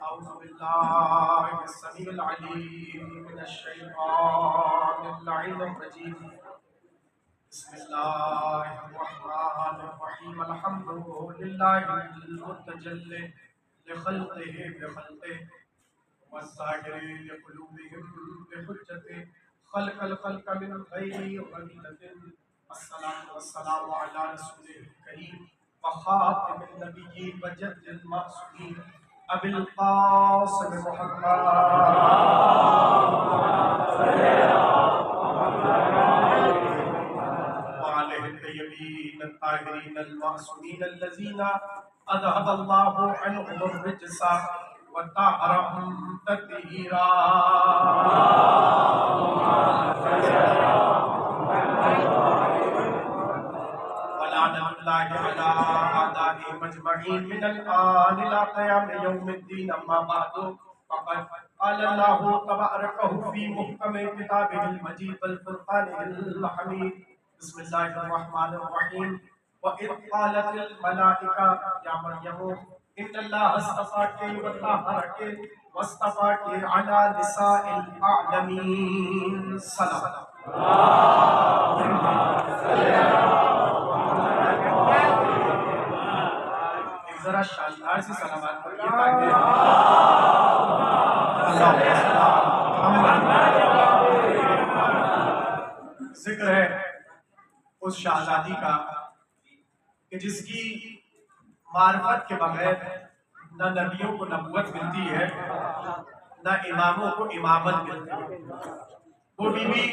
أعوذ بالله السميع العليم من الشيطان اللعين الرجيم. بسم الله الرحمن الرحيم. الحمد لله المتجلي لخلقه بخلقه والظاهر لقلوبهم بحجته خلق الخلق من غير غنيمة. الصلاة والسلام على رسوله الكريم وخاتم النبيين وجد المعصومين أبي القاسم محمد وعليه الطيبين الطاهرين المعصومين الذين أذهب الله عنهم الرجس وطهرهم تطهيرا. ولعنة الله على أعدائهم أجمعين من الآن إلى قيام يوم الدين. أما بعد فقد قال الله تبارك في محكم كتابه المجيد والفرقان الحميد. بسم الله الرحمن الرحيم. وإذ قالت الملائكة يا مريم إن الله اصطفاك وطهرك واصطفاك على نساء العالمين. سلام. ذرا شاندار سی سلامات پڑھیے تاکہ ذکر ہے اس شہزادی کا کہ جس کی معرفت کے بغیر نہ نبیوں کو نبوت ملتی ہے نہ اماموں کو امامت ملتی ہے. وہ بی بی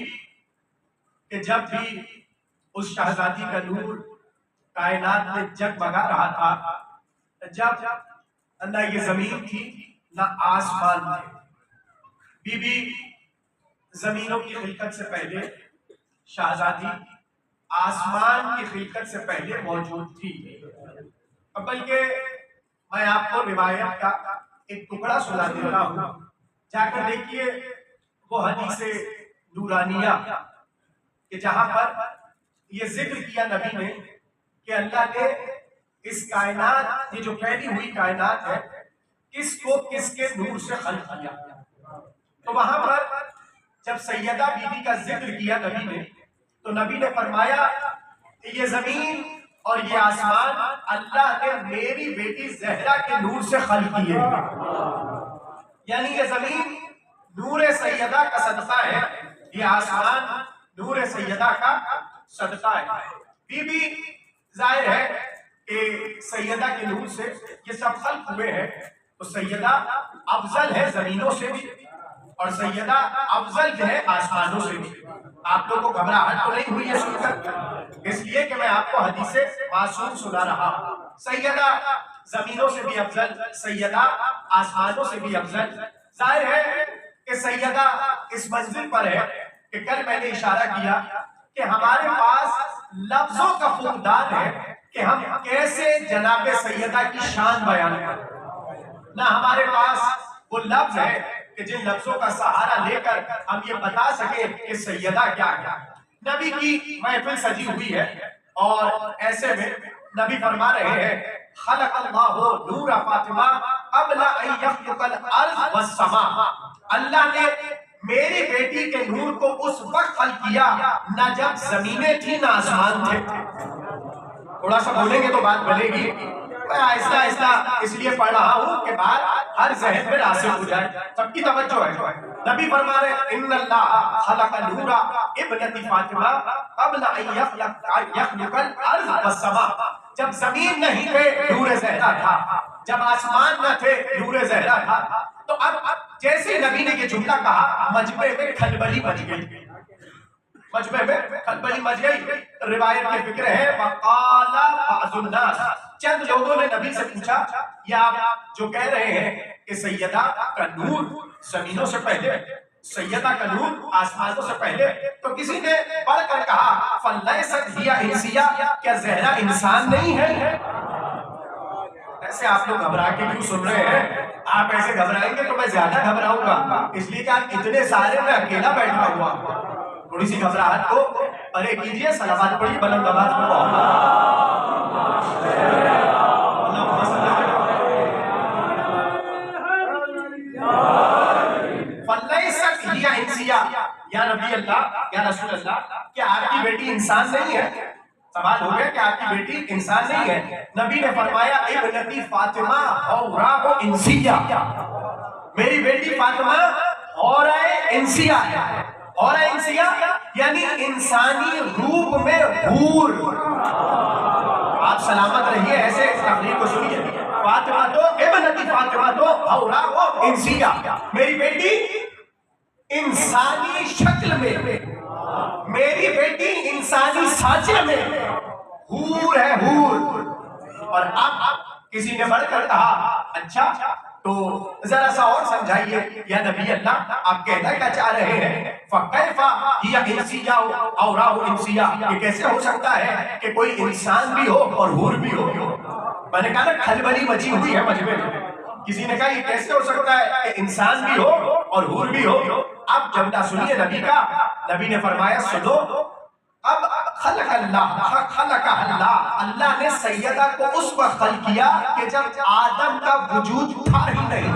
کہ جب بھی اس شہزادی کا نور کائنات میں جگمگا رہا تھا، جب نہ یہ زمین تھی نہ آسمان تھے. بی بی زمینوں کی خلقت سے پہلے، شہزادی آسمان کی خلقت سے پہلے موجود تھی. بلکہ میں آپ کو روایت کا ایک ٹکڑا سنا دیتا ہوں، جا کر دیکھیے وہ حدیث نورانیہ کہ جہاں پر یہ ذکر کیا نبی نے کہ اللہ نے اس کائنات، یہ جو پھیلی ہوئی کائنات ہے، کس کو کس کے نور سے خلق کیا. تو وہاں پر جب سیدہ بی بی کا ذکر کیا نبی نے، تو نبی نے فرمایا کہ یہ زمین اور یہ آسمان اللہ نے میری بیٹی زہرا کے نور سے خلق کیے. یعنی یہ زمین نور سیدہ کا صدقہ ہے، یہ آسمان نور سیدہ کا صدقہ ہے. بی بی ظاہر ہے کہ سیدہ کے نور سے یہ سب خلق ہوئے ہیں، تو سیدہ افضل ہے زمینوں سے بھی اور سیدہ افضل ہے آسمانوں سے بھی. آپ لوگوں کو گھبراہٹ تو نہیں ہوئی ہے سن کر؟ اس لیے کہ میں آپ کو حدیث معصوم سنا رہا ہوں. سیدہ زمینوں سے بھی افضل، سیدہ آسمانوں سے بھی افضل. ظاہر ہے کہ سیدہ اس منزل پر ہے کہ کل میں نے اشارہ کیا کہ ہمارے پاس لفظوں کا فقدان ہے کہ ہم کیسے جناب سیدہ کی شان بیان کریں. نہ ہمارے پاس وہ لفظ ہے کہ جن لفظوں کا سہارا لے کر ہم یہ بتا سکیں کہ سیدہ کیا ہے. نبی کی محفل سجی ہوئی ہے اور ایسے میں نبی فرما رہے ہیں خلق اللہ نور فاطمہ قبل ان یخلق الارض والسماء. اللہ نے میری بیٹی کے نور کو اس وقت خلق کیا نہ جب زمینیں تھی نہ آسمان تھے. تھوڑا سا بولیں گے تو بات بنے گی. میں آہستہ آہستہ اس لیے پڑھ رہا ہوں کہ بات ہر ذہن میں راسخ ہو جائے، سب کی توجہ ہے. نبی فرما رہے ان اللہ خلق نور ابنت فاطمہ قبل ان یخلق الارض والسماء. جب زمین نہیں تھے نور زہرا تھا، جب آسمان نہ تھے نور زہرا تھا. تو اب جیسے نبی نے یہ جملہ کہا مجمع میں کھلبلی مچ گئی، مجمع میں کھلبلی مچ گئی. روایت کی فکر ہے وقال بعض الناس، چند لوگوں نے نبی سے پوچھا یا آپ جو کہہ رہے ہیں کہ سیدہ کا نور زمینوں سے پہلے، سیدہ کا نور آسمانوں سے پہلے، تو کسی نے پڑھ کر کہا فلیست ہی انسیہ، کیا زہرا انسان نہیں ہے؟ ایسے آپ لوگ گھبرا کے کیوں سن رہے ہیں؟ آپ ایسے گھبرائیں گے تو میں زیادہ گھبراؤں گا، اس لیے کہ آپ اتنے سارے میں اکیلا بیٹھا ہوا. تھوڑی سی گھبراہٹ کو پرے کیجئے، صلوات پڑھیے بلند آواز میں. یا نبی اللہ، یا رسول اللہ، کیا آپ کی بیٹی انسان نہیں ہے؟ سوال ہو گیا کہ آپ کی بیٹی انسان نہیں ہے؟ نبی نے فرمایا ابنتی فاطمہ حوراء انسیہ، میری بیٹی فاطمہ حوراء انسیہ ہے۔ حوراء انسیہ یعنی انسانی روپ میں حور۔ آپ سلامت رہیے، ایسے تقریر کو سنیے۔ فاطمہ تو ابنتی فاطمہ تو حوراء انسیہ، میری بیٹی انسانی شکل میں، میری بیٹی انسانی سانچے میں حور ہے، حور۔ اور اب کسی نے بڑھ کر کہا اچھا تو ذرا سا اور سمجھائیے یا نبی اللہ، آپ کہنا کیا چاہ رہے ہیں؟ فَكَيْفَ هِيَ إِنسِيَّةٌ حَوْرَاءُ إِنسِيَّةٌ، یہ کیسے ہو سکتا ہے کہ کوئی انسان بھی ہو اور حور بھی ہو؟ میں نے کہا نا کھلبلی مچی ہوئی ہے مجمع میں۔ کسی نے کہا یہ کیسے ہو سکتا ہے کہ انسان بھی ہو اور حور بھی ہو؟ اب جملہ سنیے نبی کا، نبی نے فرمایا سنو، اب خلق اللہ، اللہ نے سیدہ کو اس وقت خلق کیا کہ جب آدم کا وجود تھا ہی نہیں۔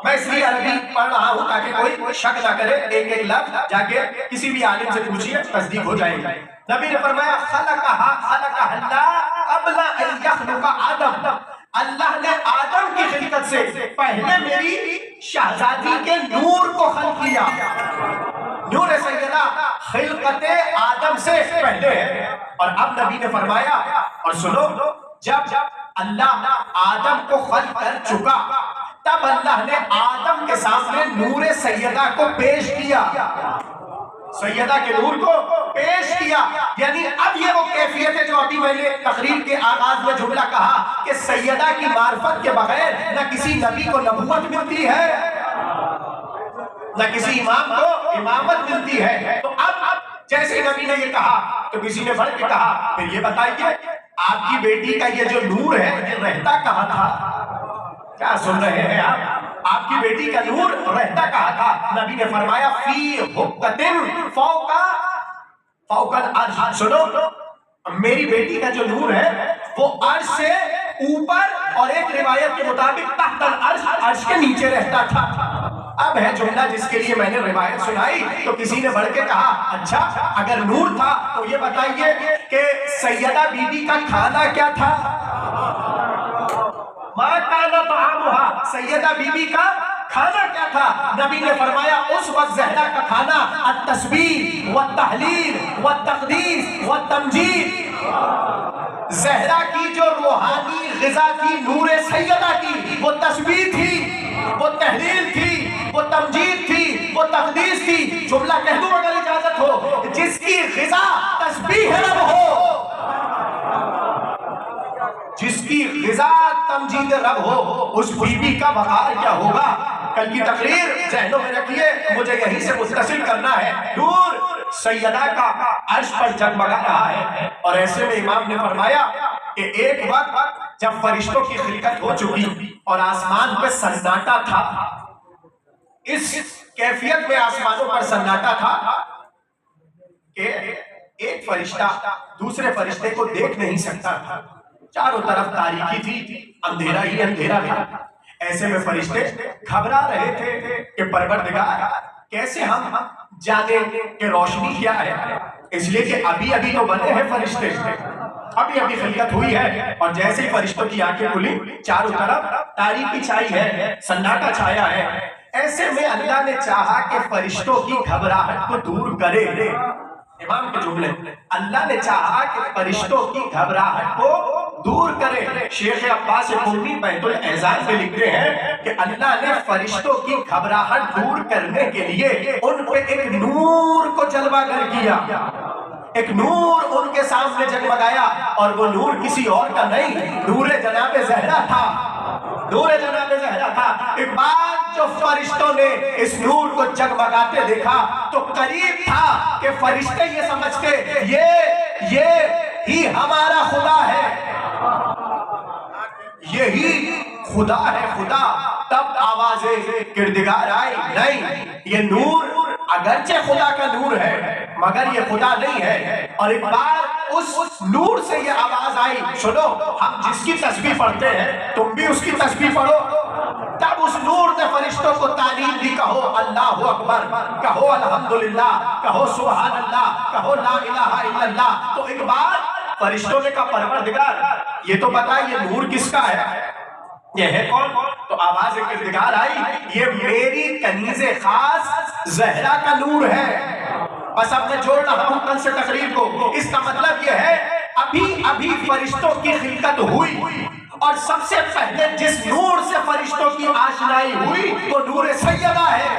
میں اس لیے عربی پڑھ رہا ہوں تاکہ کوئی شک نہ کرے، ایک ایک لفظ جا کے کسی بھی عالم سے پوچھیے، تصدیق ہو جائے گی۔ نبی نے فرمایا خلق اللہ قبل ان یخلق آدم، اللہ نے آدم کی خلقت سے پہلے میری شہزادی کے نور کو خلق کیا۔ نور سیدہ خلقت آدم سے پہلے ہے۔ اور اب نبی نے فرمایا اور سنو، جب اللہ آدم کو خلق کر چکا تب اللہ نے آدم کے سامنے نور سیدہ کو پیش کیا، سیدہ کے نور کو پیش کیا۔ یعنی اب یہ وہ کیفیت ہے جو ابھی میں نے تقریر کے آغاز میں جملہ کہا کہ سیدہ کی معرفت کے بغیر نہ کسی نبی کو نبوت ملتی ہے، نہ کسی امام کو امامت ملتی ہے۔ تو اب جیسے نبی نے یہ کہا تو کسی نے بڑھ کے کہا پھر یہ بتائیے آپ کی بیٹی کا یہ جو نور ہے یہ رہتا کہاں تھا؟ کیا سن رہے ہیں آپ کی بیٹی کا نور رہتا کہاں تھا؟ نبی نے فرمایا فی حقۃ فوق العرش۔ سنو، میری بیٹی کا جو نور ہے وہ عرش سے اوپر اور ایک روایت کے مطابق تحت العرش، عرش کے نیچے رہتا تھا۔ اب ہے جملہ جس کے لیے میں نے روایت سنائی تو کسی نے بڑھ کے کہا اچھا اگر نور تھا تو یہ بتائیے کہ سیدہ بی بی کا کھانا کیا تھا؟ ما کان طعامها، سیدہ بی بی کا کھانا کیا تھا؟ نبی نے فرمایا اس وقت زہرا کا کھانا التسبیح والتحلیل والتقدیس والتمجید۔ زہرا کی جو روحانی غذا تھی نور سیدہ کی، وہ تسبیح تھی، وہ تحلیل تھی، وہ تمجید تھی، وہ تقدیس تھی۔ جملہ کہہ دوں اگر اجازت ہو، جس کی غذا تسبیح رب ہو، جس کی غذا تمجید رب ہو، اس بی بی کا وقار کیا ہوگا؟ کل کی تقریر ذہنوں میں رکھیے، مجھے یہیں سے متصل کرنا ہے۔ نور سیدہ کا عرش پر جگمگا رہا ہے، اور ایسے میں امام نے فرمایا کہ ایک وقت جب فرشتوں کی خلقت ہو چکی اور آسمان پہ سناٹا تھا، اس کیفیت میں آسمانوں پر سناٹا تھا کہ ایک فرشتہ دوسرے فرشتے کو دیکھ نہیں سکتا تھا، چاروں طرف تاریکی تھی، اندھیرا ہی اندھیرا تھا۔ ایسے میں فرشتے گھبرا رہے تھے کہ پروردگار کیسے ہم جانے کہ روشنی کیا ہے، اس لیے کہ ابھی ابھی تو بنے ہیں فرشتے، ابھی ابھی خلقت ہوئی ہے۔ اور جیسے ہی فرشتوں کی آنکھیں کھلی چاروں طرف تاریکی چھائی ہے، سناٹا چھایا ہے۔ ایسے میں اللہ نے چاہا کہ فرشتوں کی گھبراہٹ کو دور کرے۔ امام کے جملے، اللہ نے چاہا کہ فرشتوں کی گھبراہٹ کو دور کرے۔ شیخ عباس قمی بیت الاعزاز میں لکھتے ہیں کہ اللہ نے فرشتوں کی گھبراہٹ دور کرنے کے لیے ان پہ ایک نور کو جلوہ گر کیا، ایک نور ان کے سامنے جگمگایا، اور وہ نور کسی اور کا نہیں، نور جناب زہرا تھا، نور جناب زہرا تھا۔ ایک بات جو فرشتوں نے اس نور کو جگمگاتے دیکھا تو قریب تھا کہ فرشتے یہ سمجھتے یہ ہی ہمارا خدا ہے، یہی خدا ہے خدا۔ تب آوازیں کردگار آئی، نہیں یہ نور اگرچہ خدا کا نور ہے مگر یہ خدا نہیں ہے۔ اور ایک بار اس نور سے یہ آواز آئی، سنو ہم جس کی تسبیح پڑھتے ہیں تم بھی اس کی تسبیح پڑھو۔ تب اس نور نے فرشتوں کو تعلیم دی، کہو اللہ اکبر، کہو الحمدللہ، کہو سبحان اللہ، کہو لا الہ الا اللہ۔ تو ایک بات فرشتوں نے کہا پروردگار یہ تو بتا یہ نور کس کا ہے، یہ ہے کون؟ تو آواز کردگار آئی یہ میری کنیز خاص زہرا کا نور ہے۔ بس اب میں جوڑ رہا ہوں کل سے تقریر کو، اس کا مطلب یہ ہے ابھی فرشتوں کی خلقت ہوئی اور سب سے پہلے جس نور سے فرشتوں کی آشنائی ہوئی وہ نور سیدہ ہے۔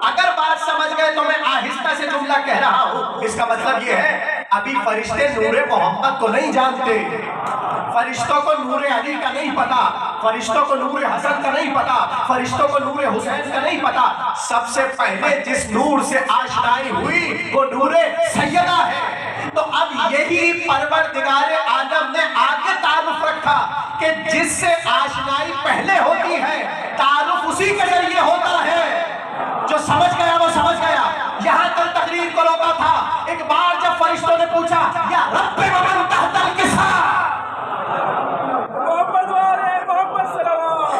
اگر بات سمجھ گئے تو میں آہستہ سے جملہ کہہ رہا ہوں، اس کا مطلب یہ ہے ابھی فرشتے نور محمد کو نہیں جانتے، فرشتوں کو نور علی کا نہیں پتا، فرشتوں کو نور حسن کا نہیں پتا، فرشتوں کو نور حسین کا نہیں پتا۔ سب سے پہلے جس نور سے آشنائی ہوئی وہ نور سیدہ ہے۔ تو اب یہی پروردگار عالم نے آگے تعارف رکھا کہ جس سے آشنائی پہلے ہوتی ہے تعارف اسی کے ذریعے ہوتا ہے۔ جو سمجھ گیا وہ سمجھ گیا۔ یہاں کل تقریر کو روکا تھا، ایک بار جب فرشتوں نے پوچھا یا رب ومن تحت الکسا، محمد والے محمد صلوات،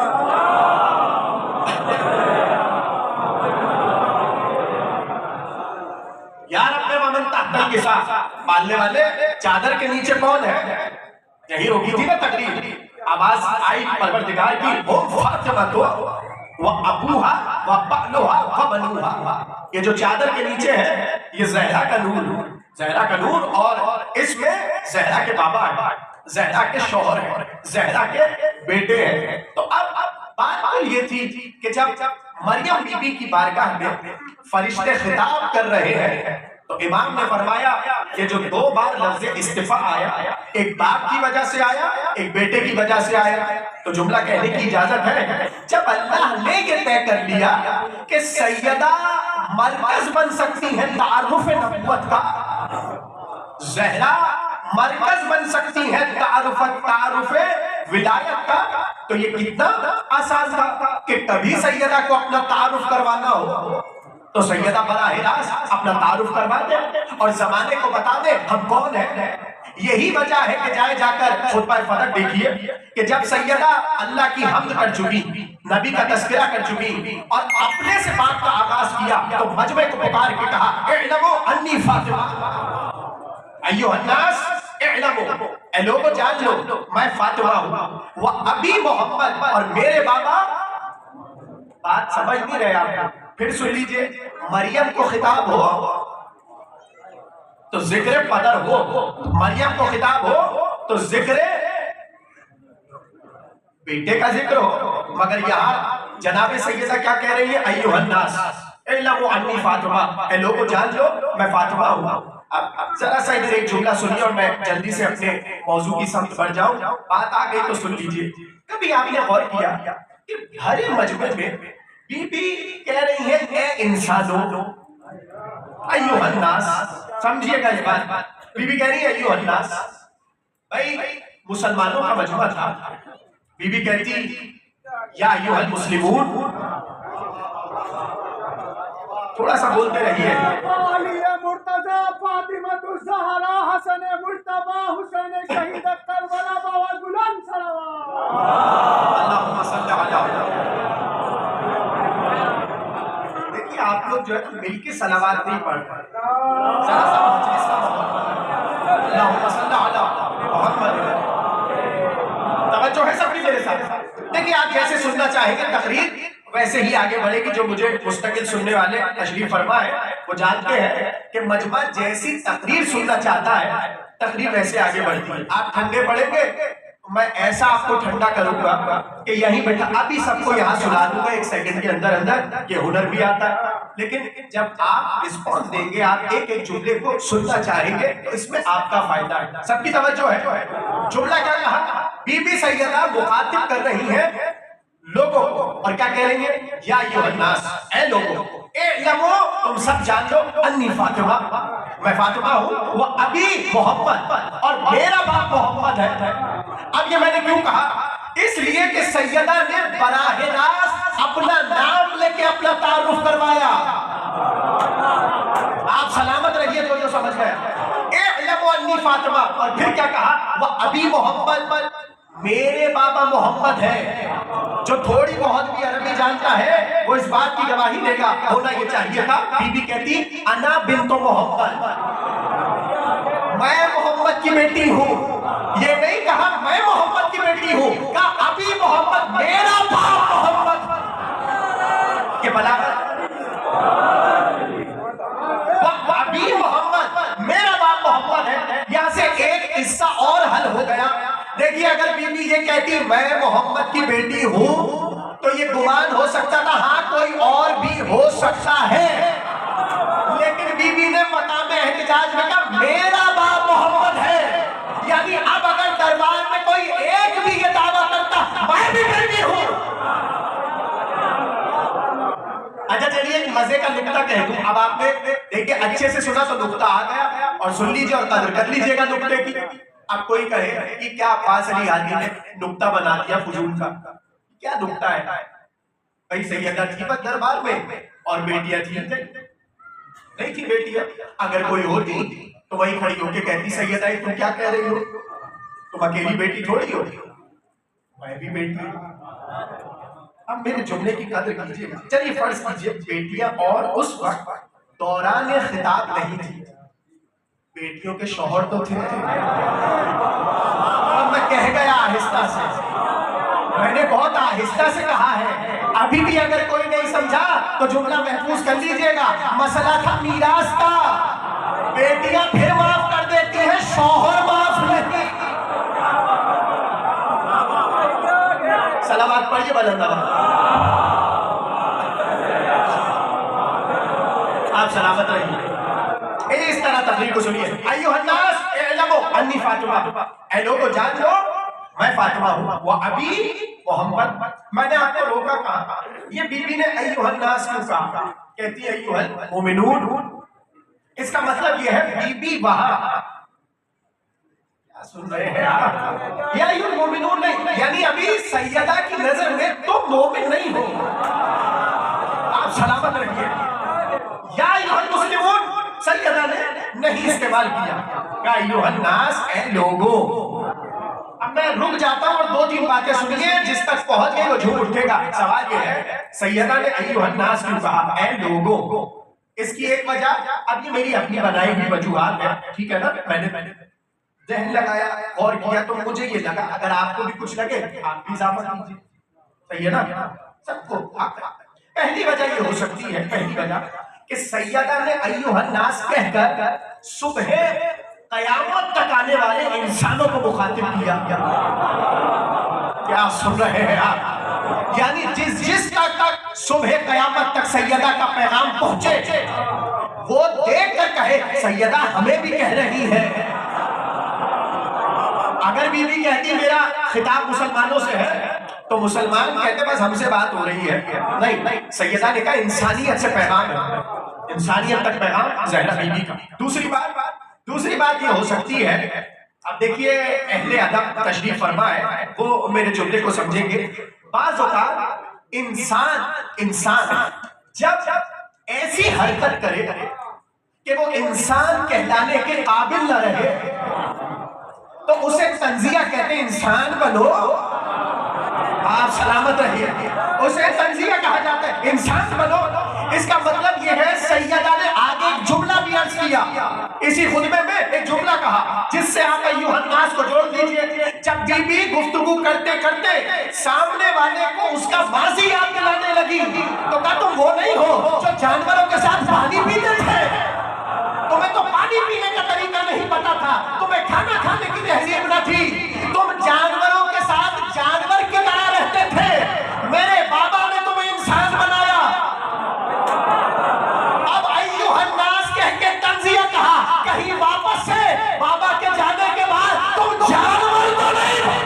یا رب ومن تحت الکسا، پالنے والے چادر کے نیچے کون ہے؟ یہی روکی تھی نا تقریر۔ آواز آئی پروردگار کی، وہ فاطمہ تو وَأَبُوهَا وَبَعْلُهَا وَبَنُوهَا، یہ جو چادر کے نیچے ہے یہ زہرا کا نور، زہرا کا نور، اور اس میں زہرا کے بابا ہے، زہرا کے شوہر ہے، زہرا کے بیٹے ہیں۔ تو اب بات یہ تھی کہ جب مریم بی بی کی بارگاہ میں فرشتے خطاب کر رہے ہیں تو امام نے فرمایا کہ جو دو بار لفظ استفاء آیا، ایک باپ کی وجہ سے آیا، ایک بیٹے کی وجہ سے آیا، تو جملہ کہنے کی اجازت ہے۔ جب اللہ نے یہ طے کر لیا کہ سیدہ مرکز بن سکتی ہے تعارف نبوت کا، زہرا مرکز بن سکتی ہے تعارف ولایت کا، تو یہ کتنا آسان تھا کہ کبھی سیدہ کو اپنا تعارف کروانا ہو تو سیدہ براہ راست اپنا تعارف کروا دے اور زمانے کو بتا دے ہم کون ہیں۔ یہی وجہ ہے کہ جائے جا کر خطبہ فرق دیکھیے کہ جب سیدہ اللہ کی حمد کر چکی، نبی کا تذکرہ کر چکی اور اپنے سے بات کا آغاز کیا تو مجمع کو پکار کے کہا اعلموا انی فاطمہ، ایھا الناس اعلموا، اے لوگوں جان لو میں فاطمہ ہوں، وہ ابھی محمد، اور میرے بابا۔ بات سمجھ نہیں رہے آپ؟ پھر سن لیجئے، مریم کو خطاب ہو تو ذکر پدر ہو، مریم کو خطاب ہو تو ذکر بیٹے کا ذکر ہو، مگر یہاں جناب سیدہ کیا کہہ رہی ہے؟ ایھا الناس اعلموا انی فاطمہ، اے لوگوں جان لو میں فاطمہ ہوں۔ اب ذرا سا ادھر ایک جملہ سنیے اور میں جلدی سے اپنے موضوع کی سمت بڑھ جاؤں، بات آ گئی تو سن لیجئے۔ کبھی آپ نے غور کیا کہ بھرے مجمع میں بی بی کہہ رہی ہے اے انسانوں، ایھا الناس، سمجھیے گا یہ بات، بی بی کہہ رہی ہے ایھا الناس۔ بھائی مسلمانوں کا مجمع تھا، بی بی کہتی یا ایھا المسلمون، تھوڑا سا بولتے رہیے۔ علی مرتضی، فاطمہ الزہرا، حسن مجتبی، حسین شہید کربلا، بابا غلام صلوات، اللہم صلی علی۔ دیکھیے آپ لوگ جو ہے مل کے صلوات نہیں پڑھ پائے، ذرا سا مجلس کا ماحول، اللہم صلی علی محمد، توجہ ہے سب کی میرے ساتھ۔ دیکھیے آپ جیسے سننا چاہیں گے تقریر ویسے ہی آگے بڑھے گی۔ جو مجھے مستقل سننے والے تشریف فرما ہے وہ جانتے ہیں کہ مجمع جیسی تقریر سننا چاہتا ہے تقریر ویسے آگے بڑھتی ہے۔ آپ ٹھنڈے پڑیں گے میں ایسا آپ کو ٹھنڈا کروں گا کہ یہیں بیٹھا ابھی سب کو یہاں سنا دوں گا 1 سیکنڈ کے اندر اندر، یہ ہنر بھی آتا ہے۔ لیکن جب آپ رسپانس دیں گے، آپ ایک ایک جملے کو سننا چاہیں گے تو اس میں آپ کا فائدہ ہے۔ سب کی توجہ ہے؟ جملہ کیا کہا؟ بی بی سیدہ مخاطب کر رہی ہے لوگوں کو، اور کیا کہہ رہی ہے؟ یا ایھا الناس، اے لوگوں، اعلموا، تم سب جان لو، انی فاطمہ، میں فاطمہ ہوں، وہ ابھی محمد، اور میرا باپ محمد ہے۔ اب یہ میں نے کیوں کہا؟ اس لیے کہ سیدہ نے براہ راست اپنا نام لے کے اپنا تعارف کروایا۔ آپ سلامت رہیے جو سمجھ گئے۔ اعلموا انی فاطمہ، اور پھر کیا کہا؟ وہ ابھی محمد، میرے بابا محمد ہے۔ جو تھوڑی بہت بھی عربی جانتا ہے وہ اس بات کی گواہی دے گا، ہونا یہ چاہیے تھا بی بی کہتی انا بنت محمد، میں محمد کی بیٹی ہوں. یہ نہیں کہا میں محمد کی بیٹی ہوں، کہا ابھی محمد میرا باپ محمد. کہ بلاغت ابھی محمد میرا باپ محمد ہے. یہاں سے ایک قصہ اور حل ہو گیا. دیکھیے اگر بی بی یہ کہتی میں محمد کی بیٹی ہوں تو یہ گمان ہو سکتا تھا ہاں کوئی اور بھی ہو سکتا ہے، لیکن بی بی نے مقام احتجاج میں کہا میرا باپ محمد ہے. یعنی اب اگر دربار میں کوئی ایک بھی یہ دعویٰ کرتا میں بھی بیٹی ہوں. اچھا چلیے ایک مزے کا نکتہ کہہ دوں. اب آپ نے دیکھیں اچھے سے سنا تو نکتہ آ گیا، اور سن لیجیے اور قدر کر لیجیے گا نکتے کی. اب کوئی کہے کہ کیا عباس علی حاجی نے نکتہ بنا دیا فضول کا، کیا نکتہ ہے؟ بھائی سیدہ تھی بس دربار میں اور بیٹیاں تھی نہیں تھی بیٹیاں. اگر کوئی ہوتی تو وہی کھڑی ہو کے کہتی سیدہ تم کیا کہہ رہی ہو، تم اکیلی بیٹی تھوڑی ہو، میں بھی بیٹی ہوں. اب میرے جملے کی قدر کیجیے. چلیے فرض کیجیے بیٹیاں اور اس وقت دوران خطاب نہیں تھی، بیٹیوں کے شوہر تو تھے. اب میں کہہ گیا آہستہ سے، میں نے بہت آہستہ سے کہا ہے. ابھی بھی اگر کوئی نہیں سمجھا تو جملہ محفوظ کر لیجئے گا. مسئلہ تھا میراث کا. بیٹیاں پھر معاف کر دیتی ہیں، شوہر معاف نہیں. سلامات پڑھیے بلند آواز. آپ سلامت رہیے. اس طرح تقریر کو سنیے. ایھا الناس اعلموا انی فاطمہ، اے لوگو جان لو میں فاطمہ ہوں. وہ ابھی محمد. میں نے آپ کو روکا کہا یہ بی بی نے ایھا الناس کیوں کہا؟ کہتی ہے ایھا المؤمنون. اس کا مطلب یہ ہے بی بی وہاں کیا سن رہے ہیں آپ؟ یا ایھا المؤمنون نہیں، یعنی ابھی سیدہ کی نظر میں تم مومن نہیں ہو. آپ سلامت رہیے. یا ایھا المسلمون سیدہ نے نہیں استعمال کیا، کہا ایھا الناس اے لوگوں. اب میں رک جاتا ہوں اور دو تین باتیں سنیے، جس تک پہنچ گئی وہ جھوم اٹھے گا. سوال یہ ہے سیدہ نے ایھا الناس کیوں کہا اے لوگوں؟ اس کی ایک وجہ اب یہ میری اپنی بنائی ہوئی وجوہات ہے، ٹھیک ہے نا. میں نے ذہن لگایا اور کیا تو مجھے یہ لگا اگر آپ کو بھی کچھ لگے آپ بھی اضافہ کیجیے. صحیح ہے نا؟ سب کو پہلی وجہ یہ ہو سکتی ہے، پہلی وجہ کہ سیدہ نے ایھا الناس کہہ کر صبح قیامت تک آنے والے انسانوں کو مخاطب کیا. کیا سن رہے ہیں آپ؟ یعنی جس تک صبح قیامت تک سیدہ کا پیغام پہنچے وہ دیکھ کر کہے سیدہ ہمیں بھی کہہ رہی ہے. اگر بی بی کہتی میرا خطاب مسلمانوں سے ہے تو مسلمان کہتے بس ہم سے بات ہو رہی ہے. نہیں، سیدہ نے کہا انسانیت سے پیغام ہے، انسانیت تک پیغام زہرا بی بی کا. دوسری بات یہ ہو سکتی ہے، اب دیکھیے اہل ادب تشریف فرما ہے وہ میرے جملے کو سمجھیں گے. بعض اوقات انسان جب ایسی حرکت کرے کہ وہ انسان کہلانے کے قابل نہ رہے تو اسے تنزیہ کہتے ہیں. انسان بنو، آپ سلامت رہیے. اسے تنزیہ کہا جاتا ہے، انسان بنو. اس کا مطلب یہ ہے سیدہ نے آگے ایک جملہ بھی عرض کیا، اسی خطبے میں ایک جملہ کہا جس سے آپ ایھا الناس کو جوڑ دیجئے. جب بی بی گفتگو کرتے کرتے سامنے والے کو اس کا ماضی یاد دلانے لگی تو کہا تم وہ نہیں ہو جو جانوروں کے ساتھ پانی پیتے تھے، تمہیں تو پانی پینے کا طریقہ نہیں پتا تھا، تمہیں کھانا کھانے کی تہذیب نہ تھی، تم جانوروں کے ساتھ جانور کی طرح رہتے تھے. میرے بابا نے تمہیں انسان بنایا. اب ایھا الناس کہہ کے تنزیہ کہا، کہیں واپس سے بابا کے جانے کے بعد تم جانور تو نہیں ہو.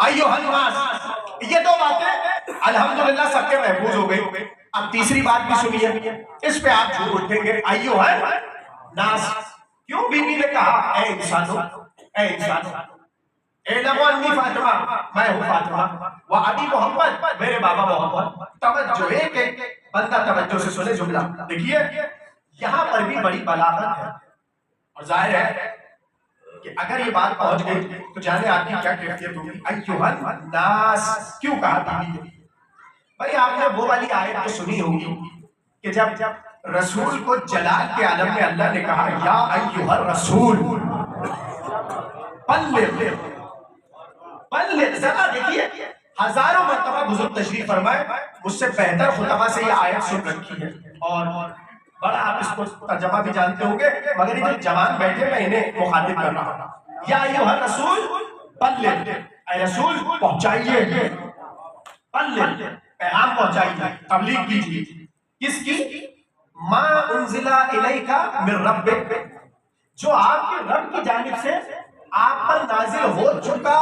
ایھا الناس. یہ دو باتیں الحمدللہ سب کے محفوظ ہو گئی. اب تیسری بات بھی سنیے، اس پہ آپ جھوم اٹھیں گے. ایھا الناس کیوں بی بی نے کہا اے انسانوں، اے انسانوں. اعلموا انی فاطمہ، میں ہوں فاطمہ. وہ ابھی محمد، میرے بابا محمد. توجہ، ایک بندہ توجہ سے سنے جملہ. دیکھیے یہاں پر بھی بڑی بلاغت ہے اور ظاہر ہے کہ اگر یہ بات پہنچ گئی تو جانے آپ کی کیا کیفیت ہوگی. ایھا الناس کیوں کہا بیوی نے؟ بھائی آپ نے وہ والی آیت تو سنی ہوگی کہ جب رسول کو جلال کے عالم میں اللہ نے کہا یا ایھا الرسول بلغ. ذرا دیکھیے ہزاروں مرتبہ بزرگ تشریف فرمائے مجھ سے بہتر خطبہ سے یہ آیت سن رکھی ہے اور بڑا آپ اس کو ترجمہ بھی جانتے ہوں گے مگر یہ جو جوان بیٹھے میں انہیں مخاطب کر رہا ہوں. یا ایھا الرسول بلغ، اے رسول پہنچائیے، بلغ پیغام پہنچائیے، تبلیغ کیجیے. کس کی؟ ما انزل الیک من ربک، جو آپ کے رب کی جانب سے آپ پر نازل ہو چکا.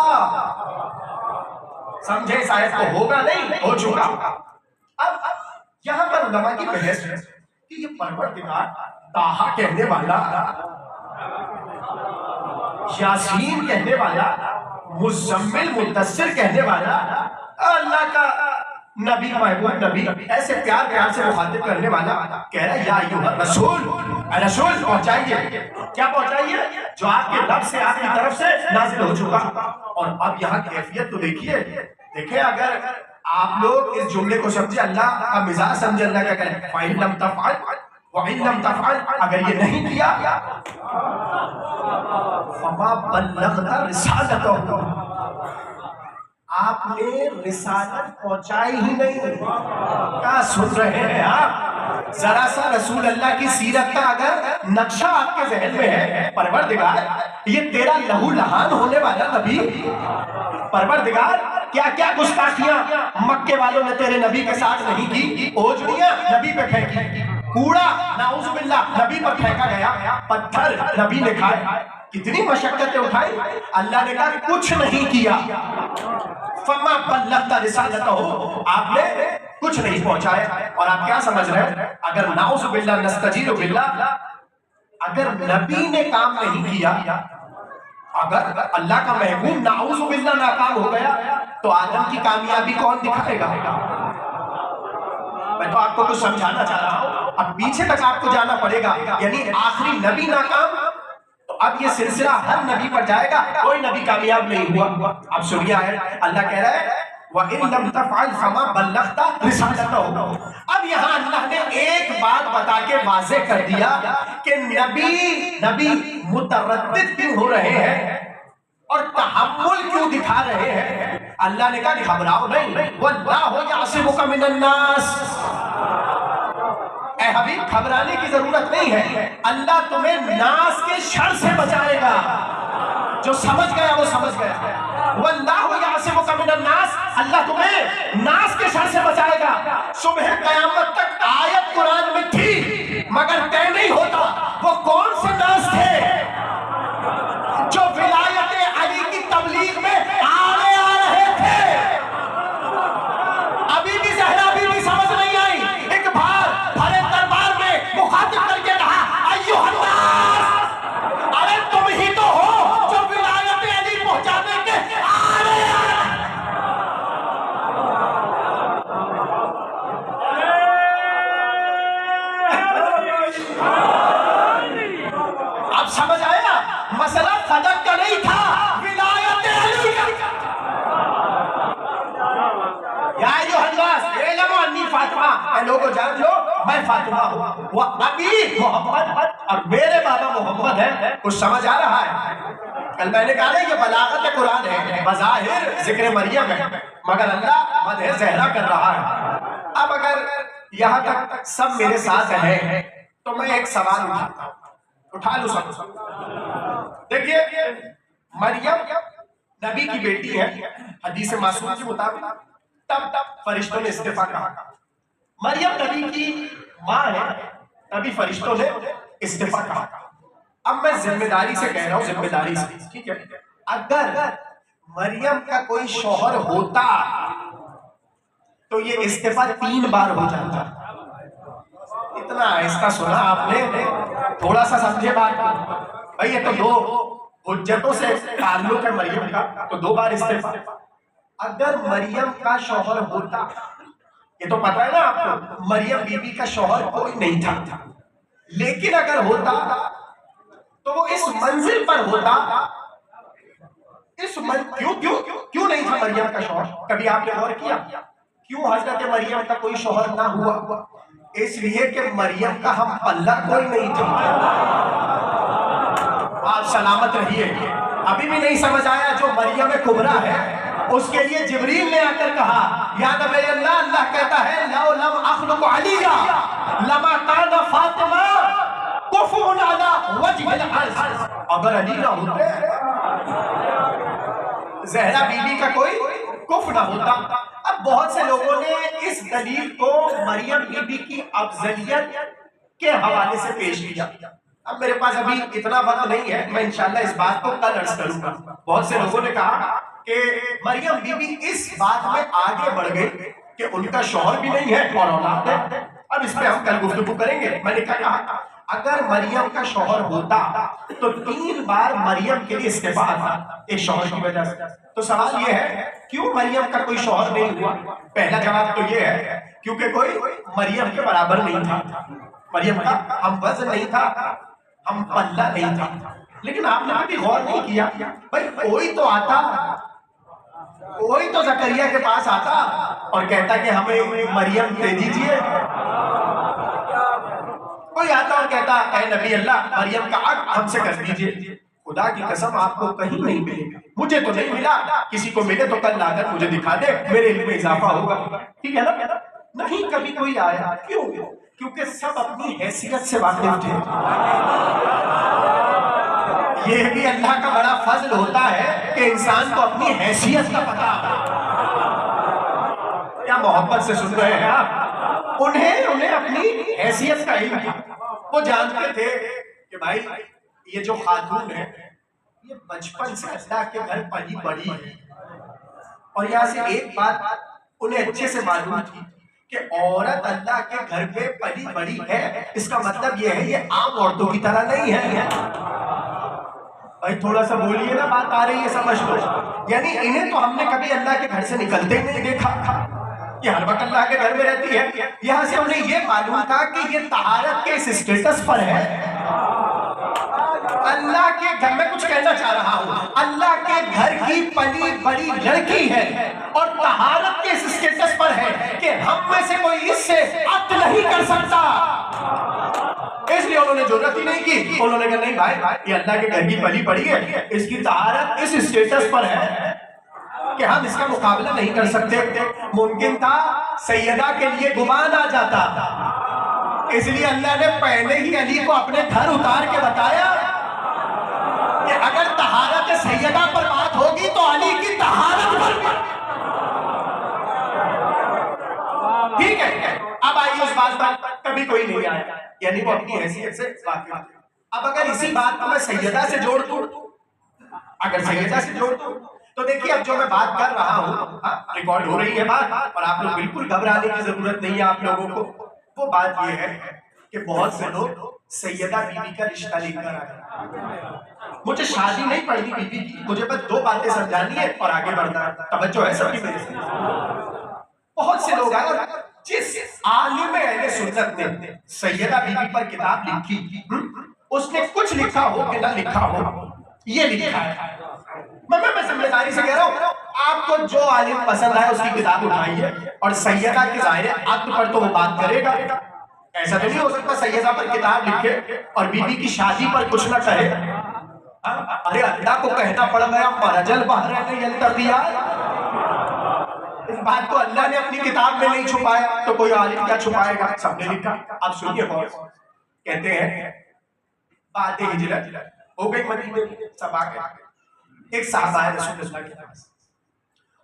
سمجھے اس آیت کو؟ ہوگا نہیں، ہو چکا. اب یہاں پر علماء کی بحث ہے کہ یہ پروردگار طٰہٰ کہنے والا، یاسین کہنے والا، مزمل مدثر کہنے والا، اللہ کا نبی محبوب نبی ایسے پیار پیار سے مخاطب کرنے والا کہہ رہا ہے یا ایھا الرسول، اے رسول پہنچائیے. کیا پہنچائیے؟ جو آپ کے رب سے آپ کی طرف سے نازل ہو چکا. اور اب یہاں کیفیت تو دیکھیے، دیکھیں اگر آپ لوگ اس جملے کو سمجھے، اللہ کا مزاج سمجھے، اللہ کا کہے فَإِن لَمْ تَفْعَلْ وَإِن لَمْ تَفْعَلْ، اگر یہ نہیں کیا فَمَا بَلَّغْتَ رِسَالَتَهُ، آپ نے رسالت پہنچائی ہی نہیں. کیا سن رہے ہیں آپ؟ ذرا سا رسول اللہ کی سیرت کا اگر نقشہ آپ کے ذہن میں ہے، پروردگار یہ تیرا لہو لہان ہونے والا نبی، پروردگار کیا کیا گستاخیاں مکے والوں نے تیرے نبی کے ساتھ نہیں کی. اوجڑیاں نبی پہ پھینکی، کوڑا نعوذ باللہ نبی پر پھینکا گیا، پتھر نبی نے کھائے، کتنی مشقتیں اٹھائی. اللہ نے کہا کچھ نہیں کیا. فما بلغت رسالتہ، آپ نے کچھ نہیں پہنچایا. اور آپ کیا سمجھ رہے ہیں؟ اگر نعوذ باللہ نستجیر باللہ، اگر نبی نے کام نہیں کیا، اگر اللہ کا محبوب نعوذ باللہ ناکام ہو گیا تو آدم کی کامیابی کون دکھائے گا؟ میں تو آپ کو کچھ سمجھانا چاہ رہا ہوں، اب پیچھے تک آپ کو جانا پڑے گا. یعنی آخری نبی ناکام تو اب یہ سلسلہ ہر نبی پر جائے گا، کوئی نبی کامیاب نہیں ہوا. اب سنیے آیت، اللہ کہہ رہا ہے وَإِن لَمْ تَفْعَلْ فَمَا بَلَّغْتَ رِسَالَتَهُ. اب یہاں اللہ نے ایک بات بتا کے واضح کر دیا کہ نبی متردد کیوں ہو رہے ہیں اور تحمل کیوں دکھا رہے ہیں. اللہ نے کہا گھبراؤ نہیں، وَاللَّهُ يَعْصِمُكَ مِنَ النَّاسِ. اے حبیب گھبرانے کی ضرورت نہیں ہے، اللہ تمہیں ناس کے شر سے بچائے گا. جو سمجھ گیا وہ سمجھ گیا. وَاللَّهُ يَعْصِمُكَ مِنَ النَّاسِ، اللہ تمہیں ناس کے شر سے بچائے گا. صبح قیامت تک آیت قرآن میں تھی مگر طے نہیں ہوتا وہ کون سے ناس تھے جو ولایت علی کی تبلیغ میں آگے آ رہے تھے. ابھی بھی زہرا ابھی بھی سمجھ نہیں آئی. ایک بار بھرے دربار میں مخاطب کر کے کہا ایھا الناس، ارے تم ہی تو ہو جو ولایت علی پہنچانے کے آ رہے ہیں. اب سمجھ آیا مسئلہ فدق کا نہیں تھا، ولایت علی کا. یا ایھا الناس اعلموا انی فاطمہ، اے لوگوں جان لو میں فاطمہ ہوں، وہ ابی محمد اور میرے بابا محمد ہے. کچھ سمجھ آ رہا ہے؟ کل میں نے کہا نا یہ بلاغت قرآن ہے، بظاہر ذکر مریم ہے مگر اللہ مدح زہرا کر رہا ہے. اب اگر یہاں تک سب میرے ساتھ ہیں تو میں ایک سوال اٹھاتا ہوں، اٹھا لوں سب. دیکھیے مریم نبی کی بیٹی ہے، حدیث معصوم کے مطابق. تب فرشتوں نے استعفا کہا. مریم نبی کی ماں ہے، تبھی فرشتوں نے استعفا کہا. اب میں ذمہ داری سے کہہ رہا ہوں، ذمہ داری سے، ٹھیک ہے؟ اگر مریم کا کوئی شوہر ہوتا تو یہ استعفا 3 بار ہو جاتا. اتنا آہستہ سنا آپ نے، تھوڑا سا سمجھے بات کو. بھائی یہ تو 2 حجتوں سے تعلق ہے مریم کا، تو 2 بار استعفا. اگر مریم کا شوہر ہوتا، یہ تو پتہ ہے نا آپ کو مریم بی بی کا شوہر کوئی نہیں تھا، لیکن اگر ہوتا تو وہ اس منزل پر ہوتا، کیوں نہیں تھا مریم کا شوہر؟ کبھی آپ نے غور کیا کیوں حضرت مریم کا کوئی شوہر نہ ہوا؟ اس لیے کہ مریم کا ہم پلہ کوئی نہیں تھا۔ آپ سلامت رہیے، ابھی بھی نہیں سمجھ آیا جو مریم کبریٰ ہے اس کے لیے جبریل نے آ کر کہا یا نبی اللہ، اللہ کہتا ہے لو لم اخلق علیہ لما کان فاطمہ کفؤ علی وجہ الارض، اگر علی نہ ہوتے زہرا بی بی کا کوئی کفر نہ ہوتا۔ اب بہت سے لوگوں نے اس دلیل کو مریم بی بی کی افضلیت کے حوالے سے پیش کیا۔ اب میرے پاس ابھی اتنا وقت نہیں ہے، میں انشاءاللہ اس بات کو کل عرض کروں گا۔ بہت سے لوگوں نے کہا کہ مریم بی بی اس بات میں آگے بڑھ گئی کہ ان کا شوہر بھی نہیں ہے اور اولاد ہے۔ اب اس پہ ہم کل گفتگو کریں گے۔ میں نے کہا اگر مریم کا شوہر ہوتا تو 3 بار مریم کے لیے استعفا آتا ایک شوہر کی وجہ سے۔ تو سوال یہ ہے کیوں مریم کا کوئی شوہر نہیں ہوا؟ پہلا جواب تو یہ ہے کیونکہ کوئی مریم کے برابر نہیں تھا، مریم کا ہم وزن نہیں تھا، ہم پلہ نہیں تھا۔ لیکن آپ نے کبھی غور نہیں کیا بھائی کوئی تو آتا، کوئی تو زکریا کے پاس آتا اور کہتا کہ ہمیں مریم دے دیجئے، کوئی آتا اور کہتا اے نبی اللہ مریم کا عقد ہم سے کر دیجئے۔ خدا کی قسم آپ کو کہیں نہیں ملے گا، مجھے تو نہیں ملا، کسی کو ملے تو کل لا کر مجھے دکھا دے، میرے علم میں اضافہ ہوگا، ٹھیک ہے نا؟ نہیں کبھی کوئی آیا، کیوں؟ کیونکہ سب اپنی حیثیت سے واقف تھے۔ یہ بھی اللہ کا بڑا فضل ہوتا ہے کہ انسان کو اپنی حیثیت کا پتہ۔ کیا محبت سے سن رہے ہیں آپ؟ انہیں اپنی حیثیت کا علم تھا، وہ جانتے تھے کہ بھائی یہ جو خاتون ہے یہ بچپن سے اللہ کے گھر پلی بڑی ہے، اور یہاں سے ایک بات انہیں اچھے سے معلوم تھی کہ عورت اللہ کے گھر پہ پلی بڑی ہے، اس کا مطلب یہ ہے یہ عام عورتوں کی طرح نہیں ہے۔ بھائی تھوڑا سا بولیے نا، بات آ رہی ہے سمجھ لو۔ یعنی انہیں تو ہم نے کبھی اللہ کے گھر سے نکلتے ہی نہیں دیکھا، یہ ہر وقت اللہ کے گھر میں رہتی ہے۔ یہاں سے انہیں یہ معلوم تھا کہ یہ طہارت کے اس اسٹیٹس پر ہے۔ اللہ کے گھر میں کچھ کہنا چاہ رہا ہوں، اللہ کے گھر کی پلی بڑی لڑکی ہے اور طہارت کے اس اسٹیٹس پر ہے کہ ہم میں سے کوئی اس سے عقد نہیں کر سکتا۔ اس لیے انہوں نے ضرورت ہی نہیں کی، انہوں نے کہا نہیں بھائی یہ اللہ کے گھر کی پلی بڑی ہے، اس کی طہارت اس اسٹیٹس پر ہے کہ ہم اس کا مقابلہ نہیں کر سکتے۔ ممکن تھا سیدہ کے لیے گمان آ جاتا، اس لیے اللہ نے پہلے ہی علی کو اپنے گھر اتار کے بتایا کہ اگر طہارت سیدہ پر بات ہوگی تو علی کی طہارت پر بھی۔ ٹھیک ہے، اب آئیے اس بات پر کبھی کوئی نہیں آیا، یعنی وہ اپنی حیثیت سے واقف ہے۔ اب اگر اسی بات کو میں سیدہ سے جوڑ دوں، اگر سیدہ سے جوڑ دوں تو دیکھیے اب جو میں بات کر رہا ہوں ریکارڈ ہو رہی ہے بات، اور آپ لوگ بالکل گھبرانے کی ضرورت نہیں ہے آپ لوگوں کو۔ وہ بات یہ ہے کہ بہت سے لوگ سیدہ بی بی کا رشتہ لے کر آئے، مجھے شادی نہیں پڑھنی بی بی کی، مجھے بس 2 باتیں سمجھانی ہے اور آگے بڑھنا ہے۔ توجہ ہے سب کی میرے سے؟ بہت سے لوگ آئے، جس عالم اہل سنت نے سیدہ بی بی پر کتاب لکھی اس نے کچھ لکھا ہو کہ نہ لکھا ہو، یہ لکھا ہے۔ میں ذمہ داری سے کہہ رہا ہوں آپ کو جو عالم پسند ہے اس کی کتاب اٹھائیے، اور سیدہ کے ظاہر عقد پر تو وہ بات کرے گا۔ ایسا تو نہیں ہو سکتا سیدہ پر کتاب لکھے اور بی بی کی شادی پر کچھ نہ کہے۔ ارے اللہ کو کہنا پڑ گیا مرجل بحرین یلتقیان، اس بات کو اللہ نے اپنی کتاب میں نہیں چھپایا تو کوئی عالم کیا چھپائے گا، سب نے لکھا۔ اب سنیے غور سے، کہتے ہیں بعد ہجرت ہو گئی مدینے کی، سب آ گئے، ایک صحابہ ہے رسول اللہ کے پاس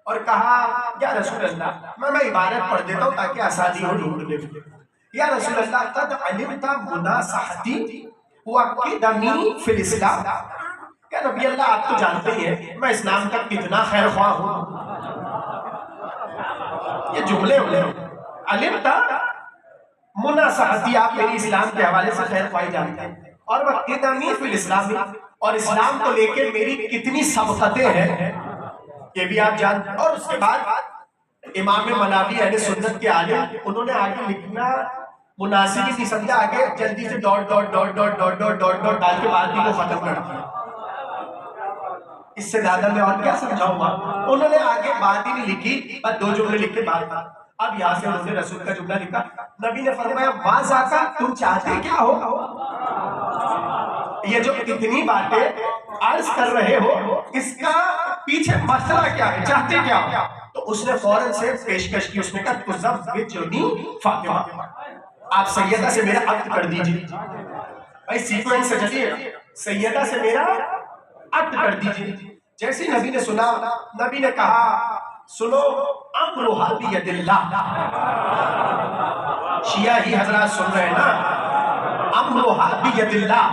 اور کہا یا رسول اللہ میں عبارت پڑھ دیتا ہوں تاکہ آسانی ہو ڈھونڈنے میں۔ یا رسول اللہ قد علمت مناصحتی وقدمی فی الاسلام، یا نبی اللہ آپ تو جانتے ہی ہیں میں اسلام کا کتنا خیر خواہ ہوں۔ یہ جملے ہوئے علمت مناصحتی، آپ میری اسلام کے حوالے سے خیر خواہی جانتے ہیں، اور وقدمی فی الاسلام، اور اسلام کو لے کے میری کتنی سبقتیں ہیں یہ بھی آپ جانتے ہیں۔ اور اس کے بعد امام منابی اہل سنت کے عالم انہوں نے آگے لکھنا مناسب ہی نہیں سمجھا, آگے جلدی سے dot dot dot dot dot dot dot dot ڈال کے بات کو ختم کر دیا. اس سے زیادہ میں اور کیا سمجھاؤں گا. انہوں نے آگے بات ہی نہیں لکھی, بس 2 جملے لکھ کے بات. اب یہاں سے انہوں نے رسول کا جملہ لکھا. نبی نے فرمایا ما ذاکا, تم چاہتے کیا ہو؟ یہ جو اتنی باتیں عرض کر رہے ہو اس کا پیچھے مسئلہ کیا ہے, چاہتے کیا ہو؟ تو اس نے فوراً سے پیشکش کی, اس نے کہا تزوجنی فاطمہ, آپ سیدہ سے میرا عقد کر دیجئے. بھائی سیکوینس سے چلیے, سیدہ سے میرا عقد کر دیجئے. جیسے نبی نے سنا, نبی نے کہا سنو امرها بید اللہ. شیعہ ہی حضرات سن رہے ہیں نا, امرها بید اللہ.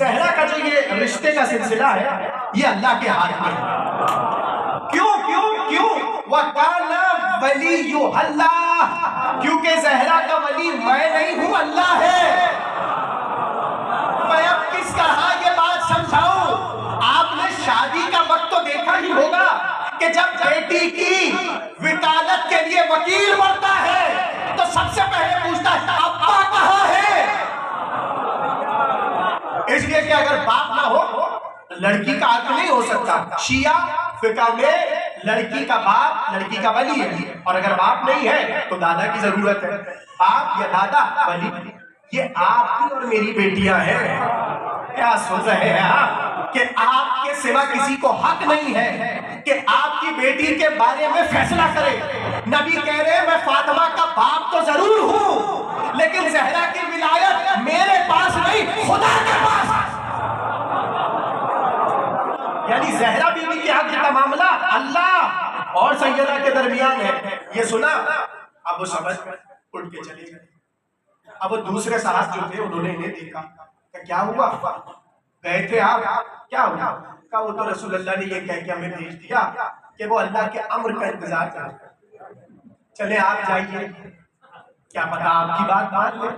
زہرا کا جو یہ رشتے کا سلسلہ ہے یہ اللہ کے ہاتھ میں ہے. کیوں کیوں کیوں؟ وَكَانَ وَلِيُّهَا اللَّهُ, کیونکہ زہرا کا ولی میں نہیں ہوں, اللہ ہے. میں اب کس طرح یہ بات سمجھاؤں؟ آپ نے شادی کا وقت تو دیکھا ہی ہوگا کہ جب بیٹی کی وکالت کے لیے وکیل بنتا ہے تو سب سے پہلے پوچھتا ہے ابا کہاں ہے. اس لیے کہ اگر باپ نہ ہو لڑکی کا حق نہیں ہو سکتا. شیعہ فقہ میں لڑکی کا باپ لڑکی کا ولی ہے, اور اگر باپ نہیں ہے تو دادا کی ضرورت ہے. باپ یا دادا ولی, یہ آپ کی اور میری بیٹیاں ہیں. کیا سن رہے ہیں آپ کہ آپ کے سوا کسی کو حق نہیں ہے کہ آپ کی بیٹی کے بارے میں فیصلہ کرے. نبی کہہ رہے ہیں میں فاطمہ کا باپ تو ضرور ہوں لیکن زہرا کی ولایت میرے پاس نہیں, خدا کے پاس. یعنی زہرا بیوی کے حق کا معاملہ اللہ اور سیدہ کے درمیان ہے. یہ سنا, اب وہ سمجھ کر اٹھ کے چلے گئے. اب وہ دوسرے صاحب جو تھے انہوں نے انہیں دیکھا کہ کیا ہوا, گئے تھے آپ, کیا ہوا؟ کہا وہ تو رسول اللہ نے یہ کہہ کے ہمیں بھیج دیا کہ وہ اللہ کے امر کا انتظار کریں, چلے آپ جائیے, کیا پتا آپ کی بات مان لیں.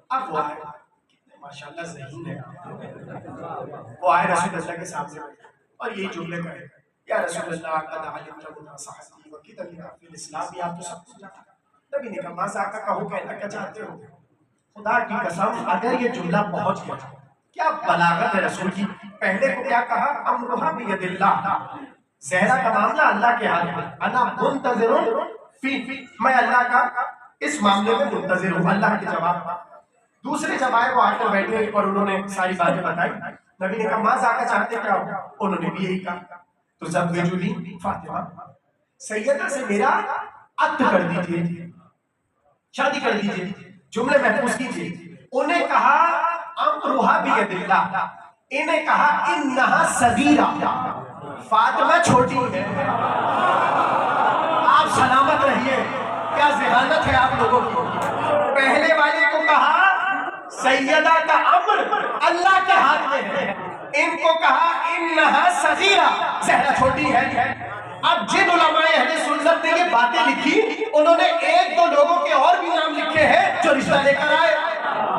اب وہ آئے, ماشاءاللہ ذہین ہے, وہ آئے رسول اللہ کے سامنے اور یہی جملے کہے یا رسول اللہ قد علمت من صحابی وکتبی فی الاسلام, یہ آپ تو سب کچھ جانتے ہیں. نبی نے کہا ما ذاک کہو, کہنا کیا چاہتے ہو؟ خدا کی قسم اگر یہ جملہ پہنچ گیا, کیا بلاغت ہے رسول کی. پہلے کو کیا کہا, امرها بید اللہ, زہرا کا معاملہ اللہ کے ہاتھ میں, انا منتظر فی, میں اللہ کا اس معاملے میں منتظر ہوں, اللہ کے جواب. دوسرے جب آئے وہ آ کر بیٹھے اور انہوں نے ساری باتیں بتائی. نبی نے کہا ما ذاک چاہتے کیا ہو؟ انہوں نے بھی یہی کہا تزوجنی فاطمہ, سیدہ سے میرا عقد کر دیجئے, شادی کر دیجئے. جملے محفوظ کیجئے. انہیں کہا امرها بید اللہ, انہیں کہا انہا صغیرہ, فاطمہ چھوٹی ہے. آپ سلامت رہیے, کیا ذہانت ہے آپ لوگوں کی. پہلے والے کو کہا سیدہ کا امر اللہ کے ہاتھ میں ہے, ان کو کہا انہا صغیرہ, زہرا چھوٹی ہے. اب جن علماء اہل سنت نے یہ باتیں لکھی انہوں نے 1-2 لوگوں کے اور بھی نام لکھے ہیں جو رشتہ لے کر آئے,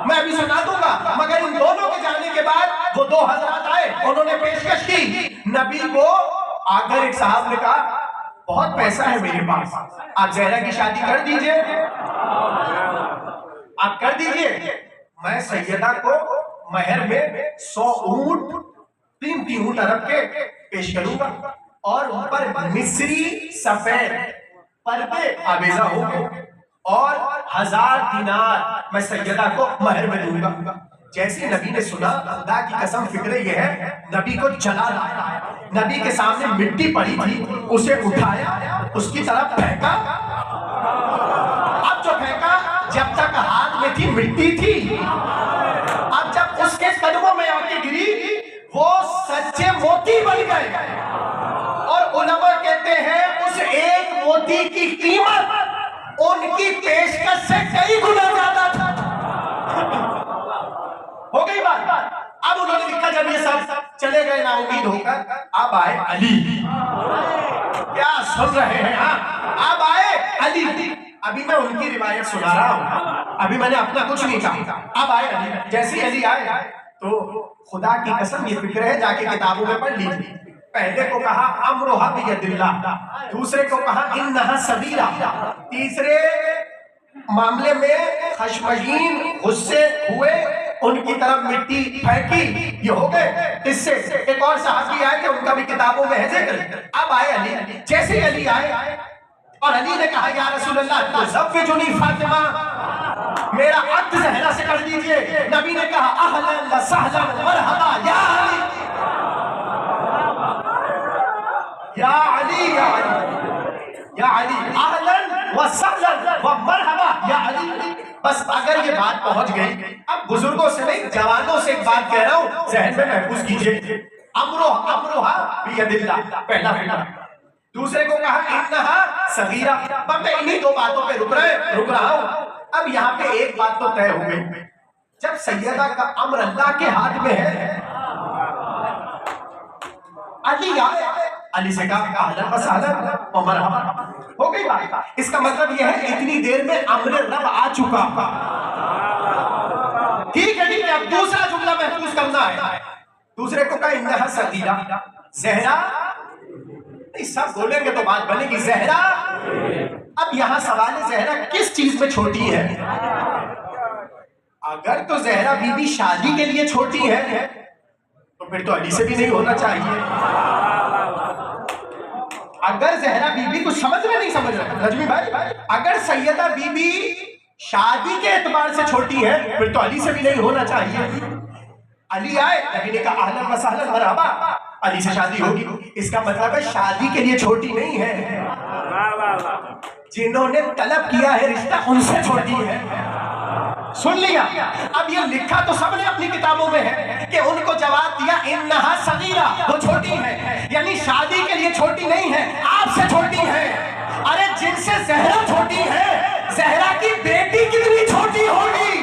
میں ابھی سنا دوں گا. مگر ان دونوں کے جانے کے بعد وہ 2 حضرات آئے, انہوں نے پیشکش کی نبی کو. آ کر ایک صاحب نے کہا بہت پیسہ ہے میرے پاس, آپ زہرا کی شادی کر دیجئے, آپ کر دیجئے. میں سیدہ کو مہر میں 100 اونٹ, قیمتی اونٹ عرب کے پیش کروں گا, اور ان پر مصری سفید پردے آویزہ ہوں گے, اور 1000 دینار میں سیدہ کو مہر میں دوں گا. جیسے نبی نے سنا, خدا کی قسم فکر یہ ہے, نبی کو جلا لایا. نبی کے سامنے مٹی پڑی تھی, اسے اٹھایا, اس کی طرف پھینکا. اب جو پھینکا جب تک ہاتھ میں تھی مٹی تھی, اب جب اس کے قدموں میں آ کے گری وہ سچے موتی بن گئے. اور علماء کہتے ہیں اس ایک موتی کی قیمت ان کی پیشکش سے کئی گنا زیادہ تھا. ہو گئی بات. اب انہوں نے لکھا جب یہ سب چلے گئے نا امید ہو کر, اب آئے علی. کیا سن رہے ہیں آپ, اب آئے علی. ابھی میں ان کی روایت سنا رہا ہوں, ابھی میں نے اپنا کچھ نہیں کہا. اب آئے علی. جیسے علی آئے تو خدا کی قسم یہ فکر ہے, جا کے کتابوں میں پڑھ لیجیے. پہلے کو کہا امرها بید اللہ, دوسرے کو کہا انہا صغیرہ, تیسرے معاملے میں خشمگین غصے ہوئے، ان کی طرف مٹی پھینکی، یہ ہو گئے اس سے۔ ایک اور صحابی آئے کہ ان کا بھی کتابوں میں ہے ذکر، اب آئے علی، جیسے علی آئے اور علی نے کہا یا رسول اللہ تزوجنی فاطمہ، میرا عقد زہرا سے کر دیجئے، نبی نے کہا اہلا و سہلا مرحبا یا علی، یا علی یا علی یا علی، اہلا و سہلا و مرحبا یا علی۔ بس اگر یہ بات پہنچ گئی، اب بزرگوں سے نہیں جوانوں سے ایک بات کہہ رہا ہوں، ذہن میں محفوظ کیجئے، امرها بید اللہ، پہلا فکر۔ دوسرے کو کہا انہا صغیرہ، میں انہی دو باتوں پہ رک رہا ہوں۔ اب یہاں پہ ایک بات تو طے ہو گئی، جب سیدہ کا امر اللہ کے ہاتھ میں ہے، علی آئے، علی سے کہا اہلا و سہلا و مرحبا، ہو گئی بات۔ اس کا مطلب یہ ہے اتنی دیر میں امر رب آ چکا۔ ٹھیک ہے، اب دوسرا جملہ محفوظ کرنا ہے۔ دوسرے کو کہا انہا صغیرہ، زہرا، سب بولیں گے تو بات بنے گی، زہرا۔ اب یہاں سوال ہے زہرا کس چیز میں چھوٹی ہے؟ اگر تو زہرا بی بی شادی کے لیے چھوٹی ہے تو پھر تو علی سے بھی نہیں ہونا چاہیے۔ اگر زہرا بی بی کچھ سمجھ میں نہیں سمجھ رہا نجمی بھائی، اگر سیدہ بی بی شادی کے اعتبار سے چھوٹی ہے پھر تو علی سے بھی نہیں ہونا چاہیے۔ علی آئے، نبی نے کہا اہلا و سہلا مرحبا، علی سے شادی ہوگی، اس کا مطلب ہے شادی کے لیے چھوٹی نہیں ہے، جنہوں نے طلب کیا ہے رشتہ ان سے چھوٹی ہے۔ سن لیا؟ اب یہ لکھا تو سب نے اپنی کتابوں میں ہے کہ ان کو جواب دیا انہا صغیرہ، وہ چھوٹی ہے، یعنی شادی کے لیے چھوٹی نہیں ہے، آپ سے چھوٹی ہے۔ ارے جن سے زہرا چھوٹی ہے، زہرا کی بیٹی کتنی چھوٹی ہوگی؟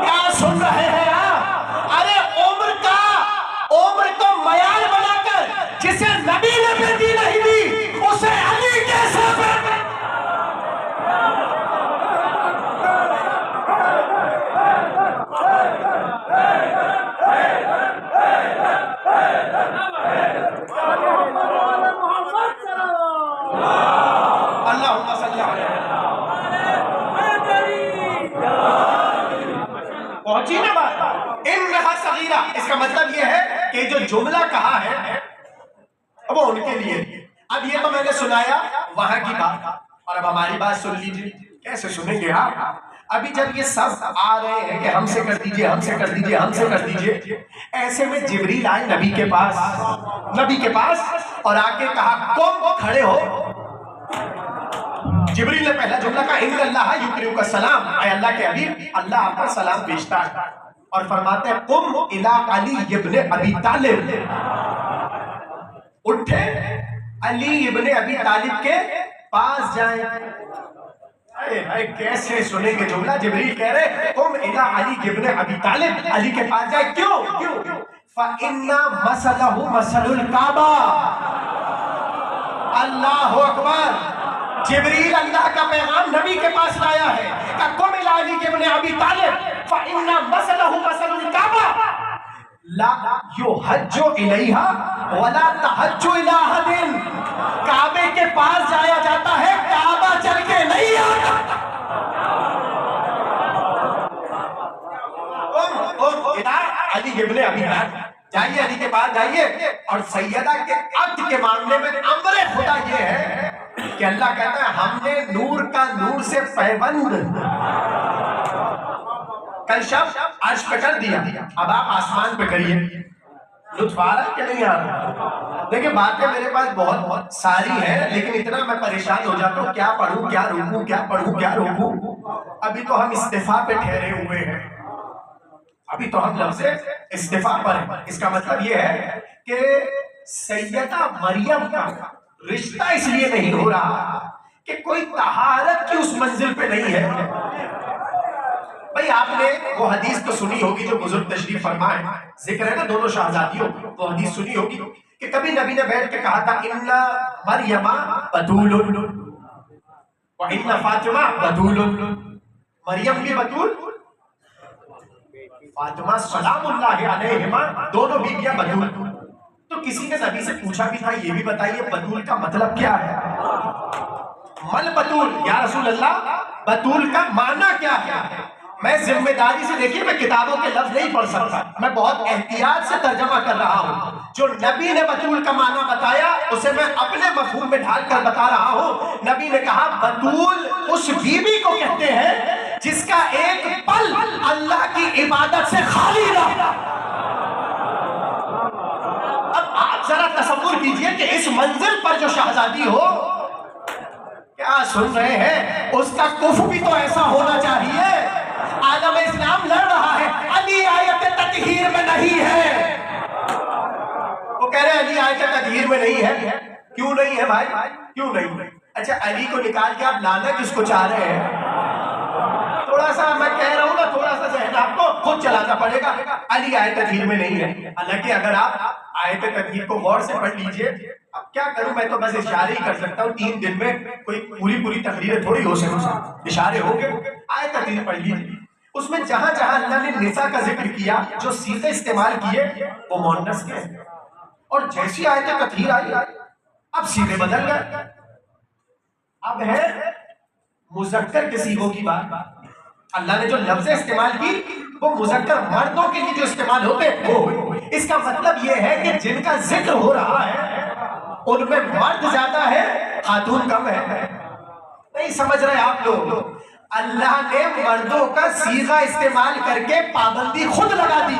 کیا سن رہے ہیں آپ؟ ارے عمر کو معیار بنا کر جسے نبی نے بیٹی نہیں دی، اسے علی کیسے بیٹی؟ اللہم صلی علیہ پہنچی نا بات؟ انہا صغیرہ، اس کا مطلب یہ ہے کہ جو جملہ کہا ہے وہ ان کے لیے۔ اب یہ تو میں نے سنایا وہاں کی بات، اور اب ہماری بات سن لیجیے۔ کیسے سنیں گے آپ؟ ابھی جب یہ سب آ رہے ہیں کہ ہم سے کر دیجئے، ہم سے کر دیجئے، ہم سے کر دیجئے، ایسے میں جبریل آئے نبی کے پاس اور آ کے کہا قم، کھڑے ہو۔ جبریل نے پہلا جملہ کہا ان اللہ یقرئک السلام، اے اللہ کے حبیب، اللہ آپ پر سلام بھیجتا ہے، اور فرماتے ہیں قم الی علی ابن ابی طالب، اٹھے علی ابن ابی طالب کے پاس جائیں۔ کیسے سنیں گے جملہ؟ جبریل کہہ رہے قم الی علی ابن ابی طالب، علی کے پاس جائیں۔ کیوں؟ فَإِنَّ مَثَلَهُ مَثَلُ الْكَعْبَةِ، اللہ اکبر۔ جبریل اللہ کا پیغام نبی کے پاس لایا ہے کہ قم الی علی ابن ابی طالب فإن مثلہ مثل الکعبہ لا یحج الیہا ولا تحج الی احد، کعبے کے پاس جایا جاتا ہے، کعبہ چل کے نہیں آتا۔ قم الی علی ابن ابی طالب، جائیے علی کے پاس جائیے۔ اور سیدہ کے عقد کے معاملے میں امر خدا یہ ہے کہ اللہ کہتا ہے ہم نے نور کا نور سے پیوند کل شب عرش پہ کر دیا، اب آپ آسمان پہ کریے۔ لطف آ رہا ہے کہ نہیں آ رہا؟ دیکھیں باتیں میرے پاس بہت ساری ہیں، لیکن اتنا میں پریشان ہو جاتا ہوں کیا پڑھوں کیا روکوں، کیا پڑھوں کیا روکوں۔ ابھی تو ہم استعفاء پہ ٹھہرے ہوئے ہیں، ابھی تو ہم لفظ استعفاء پر ہیں۔ اس کا مطلب یہ ہے کہ سیدہ مریم کا رشتہ اس لیے نہیں ہو رہا کہ کوئی طہارت کی اس منزل پہ نہیں ہے۔ بھئی آپ نے وہ حدیث تو سنی ہوگی جو بزرگ تشریف فرمائے، ذکر ہے نا دونوں شہزادیوں، وہ حدیث سنی ہوگی کہ کبھی نبی نے بیٹھ کے کہا تھا ان مریم بتول و ان فاطمہ بتول، مریم بھی بتول، فاطمہ سلام اللہ علیہما دونوں بیویاں بتول۔ تو کسی نے نبی سے پوچھا بھی تھا یہ بھی بتائیے بتول کا مطلب کیا ہے؟ مل بطول یا رسول اللہ، بطول کا معنی کیا ہے؟ میں ذمہ داری سے، دیکھیے میں کتابوں کے لفظ نہیں پڑھ سکتا، میں بہت احتیاط سے ترجمہ کر رہا ہوں۔ جو نبی نے بطول کا معنی بتایا اسے میں اپنے مفہوم میں ڈھال کر بتا رہا ہوں۔ نبی نے کہا بطول اس بیوی کو کہتے ہیں جس کا ایک پل اللہ کی عبادت سے خالی رہا۔ اب آپ ذرا تصور کیجئے کہ اس منزل پر جو شہزادی ہو، کیا سن رہے ہیں، اس کا کفر بھی تو ایسا ہونا چاہیے۔ عالم اسلام لڑ رہا ہے، علی آیت تطہیر میں نہیں ہے۔ وہ کہہ رہے ہیں علی آیت تطہیر میں نہیں ہے۔ کیوں نہیں ہے بھائی؟ کیوں نہیں؟ اچھا علی کو نکال کے آپ لانا کس کو چاہ رہے ہیں؟ تھوڑا سا میں کہہ رہا ہوں نا، تھوڑا سا ذہن آپ کو خود چلانا پڑے گا۔ علی آیت تطہیر میں نہیں ہے، حالانکہ اگر آپ آیت تطہیر کو غور سے پڑھ لیجئے، اب کیا کروں میں تو بس اشارے ہی کر سکتا ہوں، 3 دن میں کوئی پوری تقریر تھوڑی ہو سکتی، اشارے ہو گئے۔ آیت تطہیر پڑھ لیجئے، اس میں جہاں جہاں اللہ نے نساء کا ذکر کیا، جو صیغے استعمال کیے وہ مؤنث کے ہیں، اور جیسی آیت تطہیر آئی اب صیغے بدل گئے، اب ہے مذکر کے صیغوں کی بات۔ اللہ نے جو لفظ استعمال کی وہ مذکر مردوں کے لیے جو استعمال ہوتے وہ ہوئے۔ اس کا مطلب یہ ہے کہ جن کا ذکر ہو رہا ہے ان میں مرد زیادہ ہے، خاتون کم ہے۔ نہیں سمجھ رہے آپ لوگ؟ اللہ نے مردوں کا صیغہ استعمال کر کے پابندی خود لگا دی۔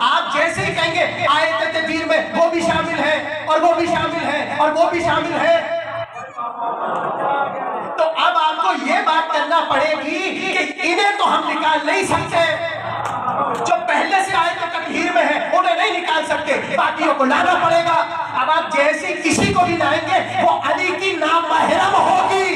آپ جیسے ہی کہیں گے آیت تطہیر میں وہ بھی شامل ہے اور وہ بھی شامل ہے اور وہ بھی شامل ہے، تو اب آپ کو یہ بات کرنا پڑے گی کہ انہیں تو ہم نکال نہیں سکتے، جو پہلے سے آیت تطہیر میں ہے انہیں نہیں نکال سکتے، باقیوں کو لانا پڑے گا۔ اب آپ جیسے کسی کو بھی لائیں گے وہ علی کی نامحرم ہوگی۔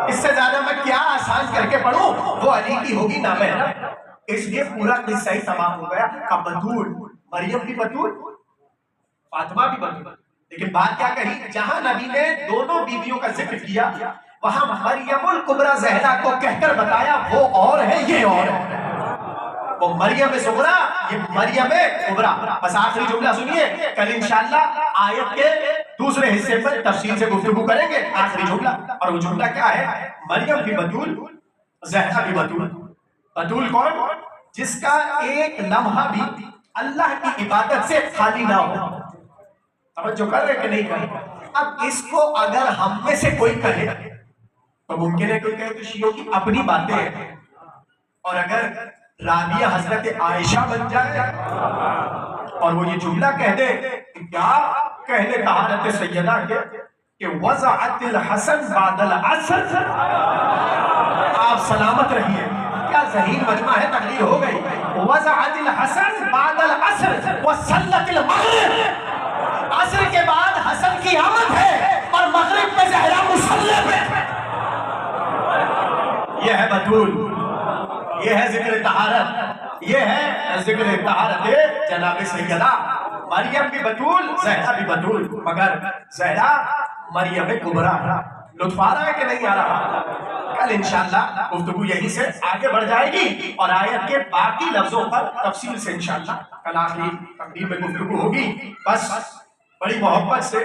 اس سے زیادہ میں کیا آسان کر کے پڑھوں، وہ علی کی ہوگی نامحرم۔ اس لیے پورا قصہ ہی تمام ہو گیا۔ اب بتول، مریم بھی بتول، فاطمہ بھی بتول، لیکن بات کیا کہی؟ جہاں نبی نے دونوں بیویوں کا ذکر کیا وہاں مریم الکبریٰ زہرا کو کہہ کر بتایا وہ اور ہے یہ اور ہے، وہ مریم صغریٰ یہ مریم کبریٰ۔ بس آخری جملہ سنیے، کل انشاءاللہ آیت کے دوسرے حصے پر تفصیل سے گفتگو کریں گے۔ آخری جملہ، اور وہ جملہ کیا ہے؟ مریم بھی بتول، زہرا بھی بتول۔ بتول کون؟ جس کا ایک لمحہ بھی اللہ کی عبادت سے خالی نہ ہو۔ توجہ کر رہے کہ نہیں کر رہے؟ اب اس کو اگر ہم میں سے کوئی کہے تو ممکن ہے کوئی کہے کہ شیعوں کی اپنی باتیں ہیں، اور اگر رابعہ حضرت عائشہ بن جائے اور وہ یہ جملہ کہہ دے کہ کیا کہنے طہارت سیدہ کے کہ وضعت الحسن بعد العصر، آپ سلامت رہیے، کیا ذہین مجمع ہے، تقریر ہو گئی۔ وضعت الحسن بعد العصر وصلت المغرب، عصر کے بعد حسن کی آمد ہے اور مغرب میں زہرا مصلی پہ۔ یہ ہے بتول، یہ ہے ذکر طہارت، یہ ہے ذکر طہارت جناب سیدہ مریم بھی بتول، زہرا بھی بتول، مگر زہرا مریم کبریٰ۔ لطف آ رہا ہے کہ نہیں آ رہا؟ کل انشاءاللہ گفتگو یہیں سے آگے بڑھ جائے گی اور آیت کے باقی لفظوں پر تفصیل سے انشاءاللہ کل آخری تقریر میں گفتگو ہوگی۔ بس بڑی محبت سے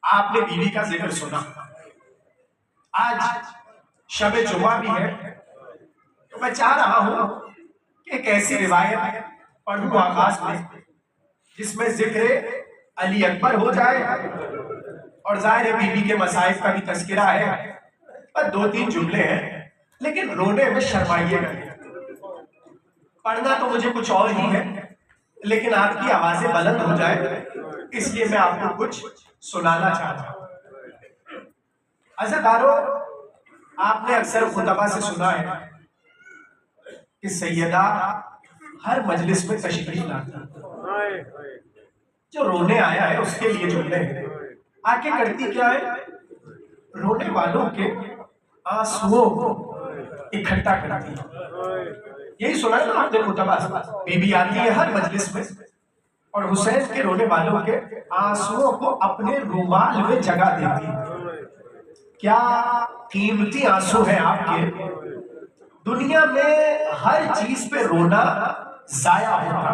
آپ نے بیوی کا ذکر سنا، آج شب جمعہ بھی ہے تو میں چاہ رہا ہوں کہ ایک ایسی روایت پڑھوں آغاز میں جس میں ذکر علی اکبر ہو جائے اور ظاہر بیوی کے مصائب کا بھی تذکرہ ہے، اور 2-3 جملے ہیں لیکن رونے میں شرمائیے گا۔ پڑھنا تو مجھے کچھ اور ہی ہے لیکن آپ کی آوازیں بلند ہو جائے اس لیے میں آپ کو کچھ سنانا چاہتا ہوں۔ عزیزدارو، آپ نے اکثر خطبہ سے سنا ہے کہ سیدہ ہر مجلس میں تشریف لاتی، جو رونے آیا ہے اس کے لیے جملے ہیں، آکے کرتی کیا ہے؟ رونے والوں کے آنسوؤں کو اکٹھا کرتی ہے۔ یہی سنا ہے نا آپ نے خطبہ سے، بی بی آتی ہے ہر مجلس میں اور حسین کے رونے والوں کے آنسوؤں کو اپنے رومال میں جگہ دیتی ہے۔ کیا قیمتی آنسو ہیں آپ کے! دنیا میں ہر چیز پہ رونا ضائع ہوتا،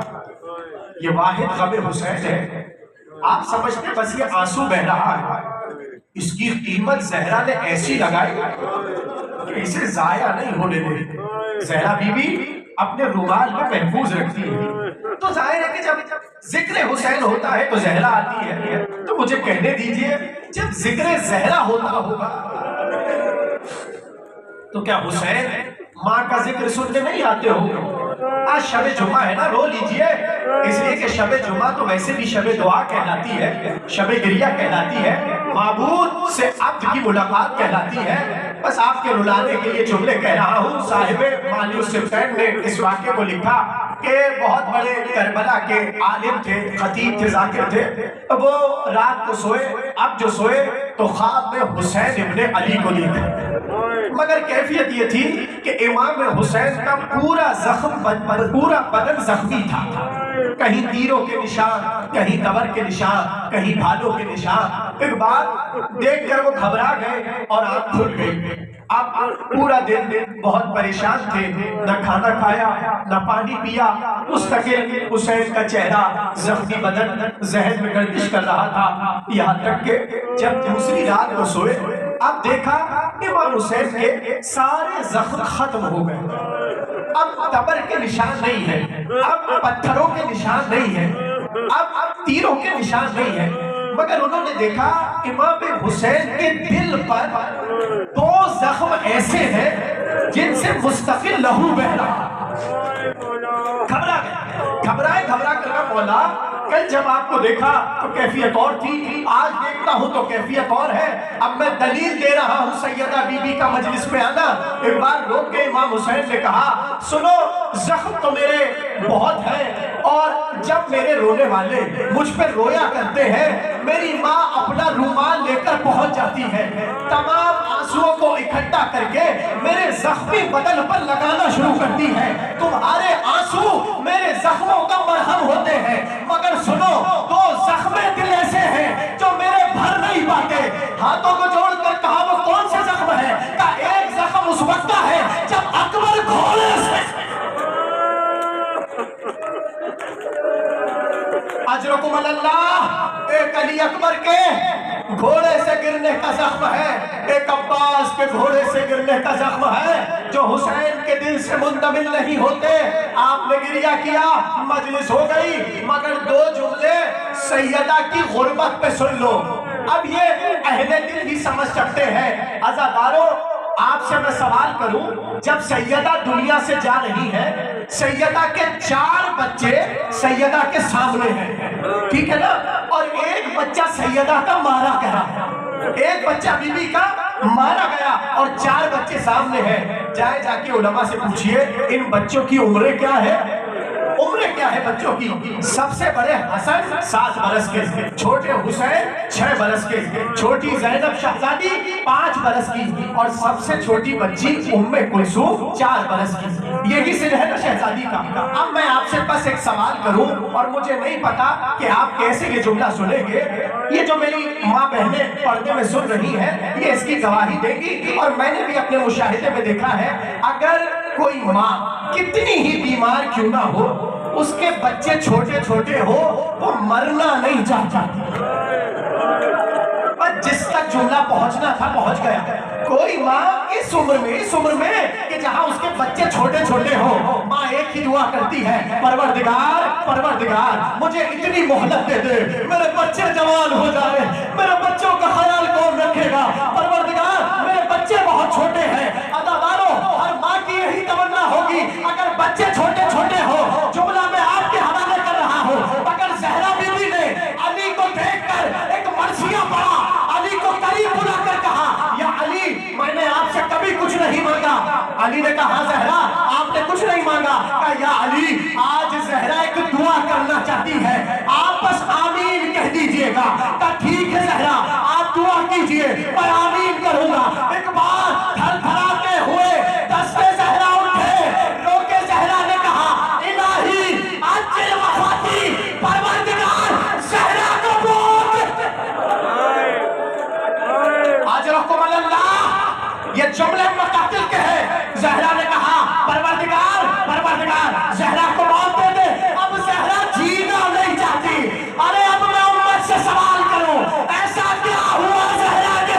یہ واحد غم حسین ہے۔ آپ سمجھتے بس یہ آنسو بہ رہا ہے، اس کی قیمت زہرا نے ایسی لگائی کہ اسے ضائع نہیں ہونے دے. زہرا بی بی اپنے رومال میں محفوظ رکھتی ہے. تو ظاہر ہے کہ جب ذکر حسین ہوتا ہے تو زہرا آتی ہے. تو مجھے کہنے دیجئے جب ذکر زہرا ہوتا ہوگا تو کیا حسین ماں کا ذکر سننے نہیں آتے ہو؟ آج شب جمعہ ہے نا، رو لیجئے. اس لیے کہ شب جمعہ تو ویسے بھی شب دعا کہلاتی ہے، شب گریہ کہلاتی ہے، معبود سے عبد کی ملاقات کہلاتی ہے. بس آپ کے رلانے کے لیے جملے کہہ رہا ہوں. صاحب مانی الصفین نے اس واقعے کو لکھا کہ بہت بڑے کربلا کے عالم تھے، خطیب تھے، ذاکر تھے. وہ رات کو سوئے. اب جو سوئے تو خواب میں حسین ابن علی کو دیکھا، مگر کیفیت یہ تھی کہ امام حسین کا پورا بدن زخمی تھا. کہیں تیروں کے نشان، کہیں تبر کے نشان، کہیں بھالوں کے نشان. ایک بار دیکھ کر وہ گھبرا گئے اور آنکھ کھل گئی. اب پورا دن بہت پریشان تھے، نہ کھانا کھایا نہ پانی پیا. مستقل حسین کا چہرہ، زخمی بدن ذہن میں گردش کر رہا تھا. یہاں تک کہ جب دوسری رات کو سوئے اب دیکھا امام حسین کے سارے زخم ختم ہو گئے. اب تبر کے نشان نہیں ہے، اب پتھروں کے نشان نہیں ہے، اب تیروں کے نشان نہیں ہے. مگر انہوں نے دیکھا امام حسین کے دل پر دو زخم ایسے ہیں جن سے مستقل لہو بہ رہا. گھبرا کر کہا مولا کل جب آپ کو دیکھا تو کیفیت اور تھی، آج دیکھتا ہوں تو کیفیت اور ہے. اب میں دلیل دے رہا ہوں سیدہ بی بی کا مجلس میں آنا. ایک بار روک کے امام حسین نے کہا سنو، زخم تو میرے بہت ہیں اور جب میرے رونے والے مجھ پہ رویا کرتے ہیں میری ماں اپنا رومال لے کر پہنچ جاتی ہے، تمام آنسوؤں کو اکٹھا کر کے میرے زخمی بدن پر لگانا شروع کرتی ہے. تمہارے آنسو میرے زخموں کا مرہم ہوتے ہیں، مگر سنو دو زخم دل ایسے ہیں جو میرے بھر نہیں پاتے. ہاتھوں کو جوڑ کر کہا وہ کون سے زخم ہے؟ کہا ایک زخم اس وقت کا ہے جب اکبر گھوڑے سے اجرکم اللہ، ایک علی اکبر کے گھوڑے سے گرنے کا زخم ہے، ایک عباس کے گھوڑے سے گرنے کا زخم ہے جو حسین کے دل سے منتمل نہیں ہوتے. آپ نے گریہ کیا، مجلس ہو گئی، مگر دو جملے سیدہ کی غربت پہ سن لو. اب یہ اہل دل بھی سمجھ سکتے ہیں. عزاداروں آپ سے میں سوال کروں، جب سیدہ دنیا سے جا رہی ہے، سیدہ کے 4 بچے سیدہ کے سامنے ہیں، ٹھیک ہے نا، اور ایک بچہ سیدہ کا مارا گیا، ایک بچہ بی بی کا مارا گیا اور 4 بچے سامنے ہیں. جا کے علماء سے پوچھئے ان بچوں کی عمریں کیا ہے؟ عمریں کیا ہے بچوں کی؟ سب سے بڑے حسن 7 برس کے، چھوٹے حسین 6 برس کے، چھوٹی زینب شہزادی 5 برس کی، اور سب سے چھوٹی بچی ام کلثوم 4 برس کی. یہی سن ہے نا شہزادی کا. اب میں آپ سے بس ایک سوال کروں اور مجھے نہیں پتا کہ آپ کیسے یہ جملہ سنیں گے. یہ جو میری ماں بہنیں پردے میں سن رہی ہیں یہ اس کی گواہی دے گی، اور میں نے بھی اپنے مشاہدے میں دیکھا ہے اگر کوئی ماں کتنی ہی بیمار کیوں نہ ہو، اس کے بچے چھوٹے چھوٹے ہو، وہ مرنا نہیں چاہتا. جس تک جملہ پہنچنا تھا پہنچ گیا. کوئی ماں اس عمر میں کہ جہاں اس کے بچے چھوٹے چھوٹے ہو، ماں ایک ہی دعا کرتی ہے، پروردگار مجھے اتنی مہلت دے دے، میرے بچے جوان ہو جائے، میرے بچوں کا خیال کون رکھے گا؟ پروردگار میرے بچے بہت چھوٹے ہیں. عزاداروں ہر ماں کی یہی تمنا ہوگی اگر بچے چھوٹے چھوٹے ہو. جملہ میں آپ کے حوالے کر رہا ہوں، مگر زہرا بی بی نے علی کو دیکھ کر ایک مرثیہ پڑھا، علی کو قریب بلا کر کہا یا علی میں نے آپ سے کبھی کچھ نہیں مانگا. علی نے کہا زہرا آپ نے کچھ نہیں مانگا. کہا یا علی آج زہرا ایک دعا کرنا چاہتی ہے، آپ بس آمین کہہ دیجئے گا. کہا ٹھیک ہے زہرا آپ دعا کیجئے میں آمین کروں گا. ایک بار تھر تھراتے ہوئے دستے زہرا اٹھے، رو کے زہرا نے کہا الہی اجل وفاتی، پروردگار زہرا کو موت. اجرکم اللہ، یہ جملے مقاتل کے ہیں. زہرا نے کہا پروردگار زہرا کو موت دے دے. اب زہرا جینا نہیں چاہتی. ارے اب میں امت سے سوال کروں ایسا کیا ہوا زہرا کے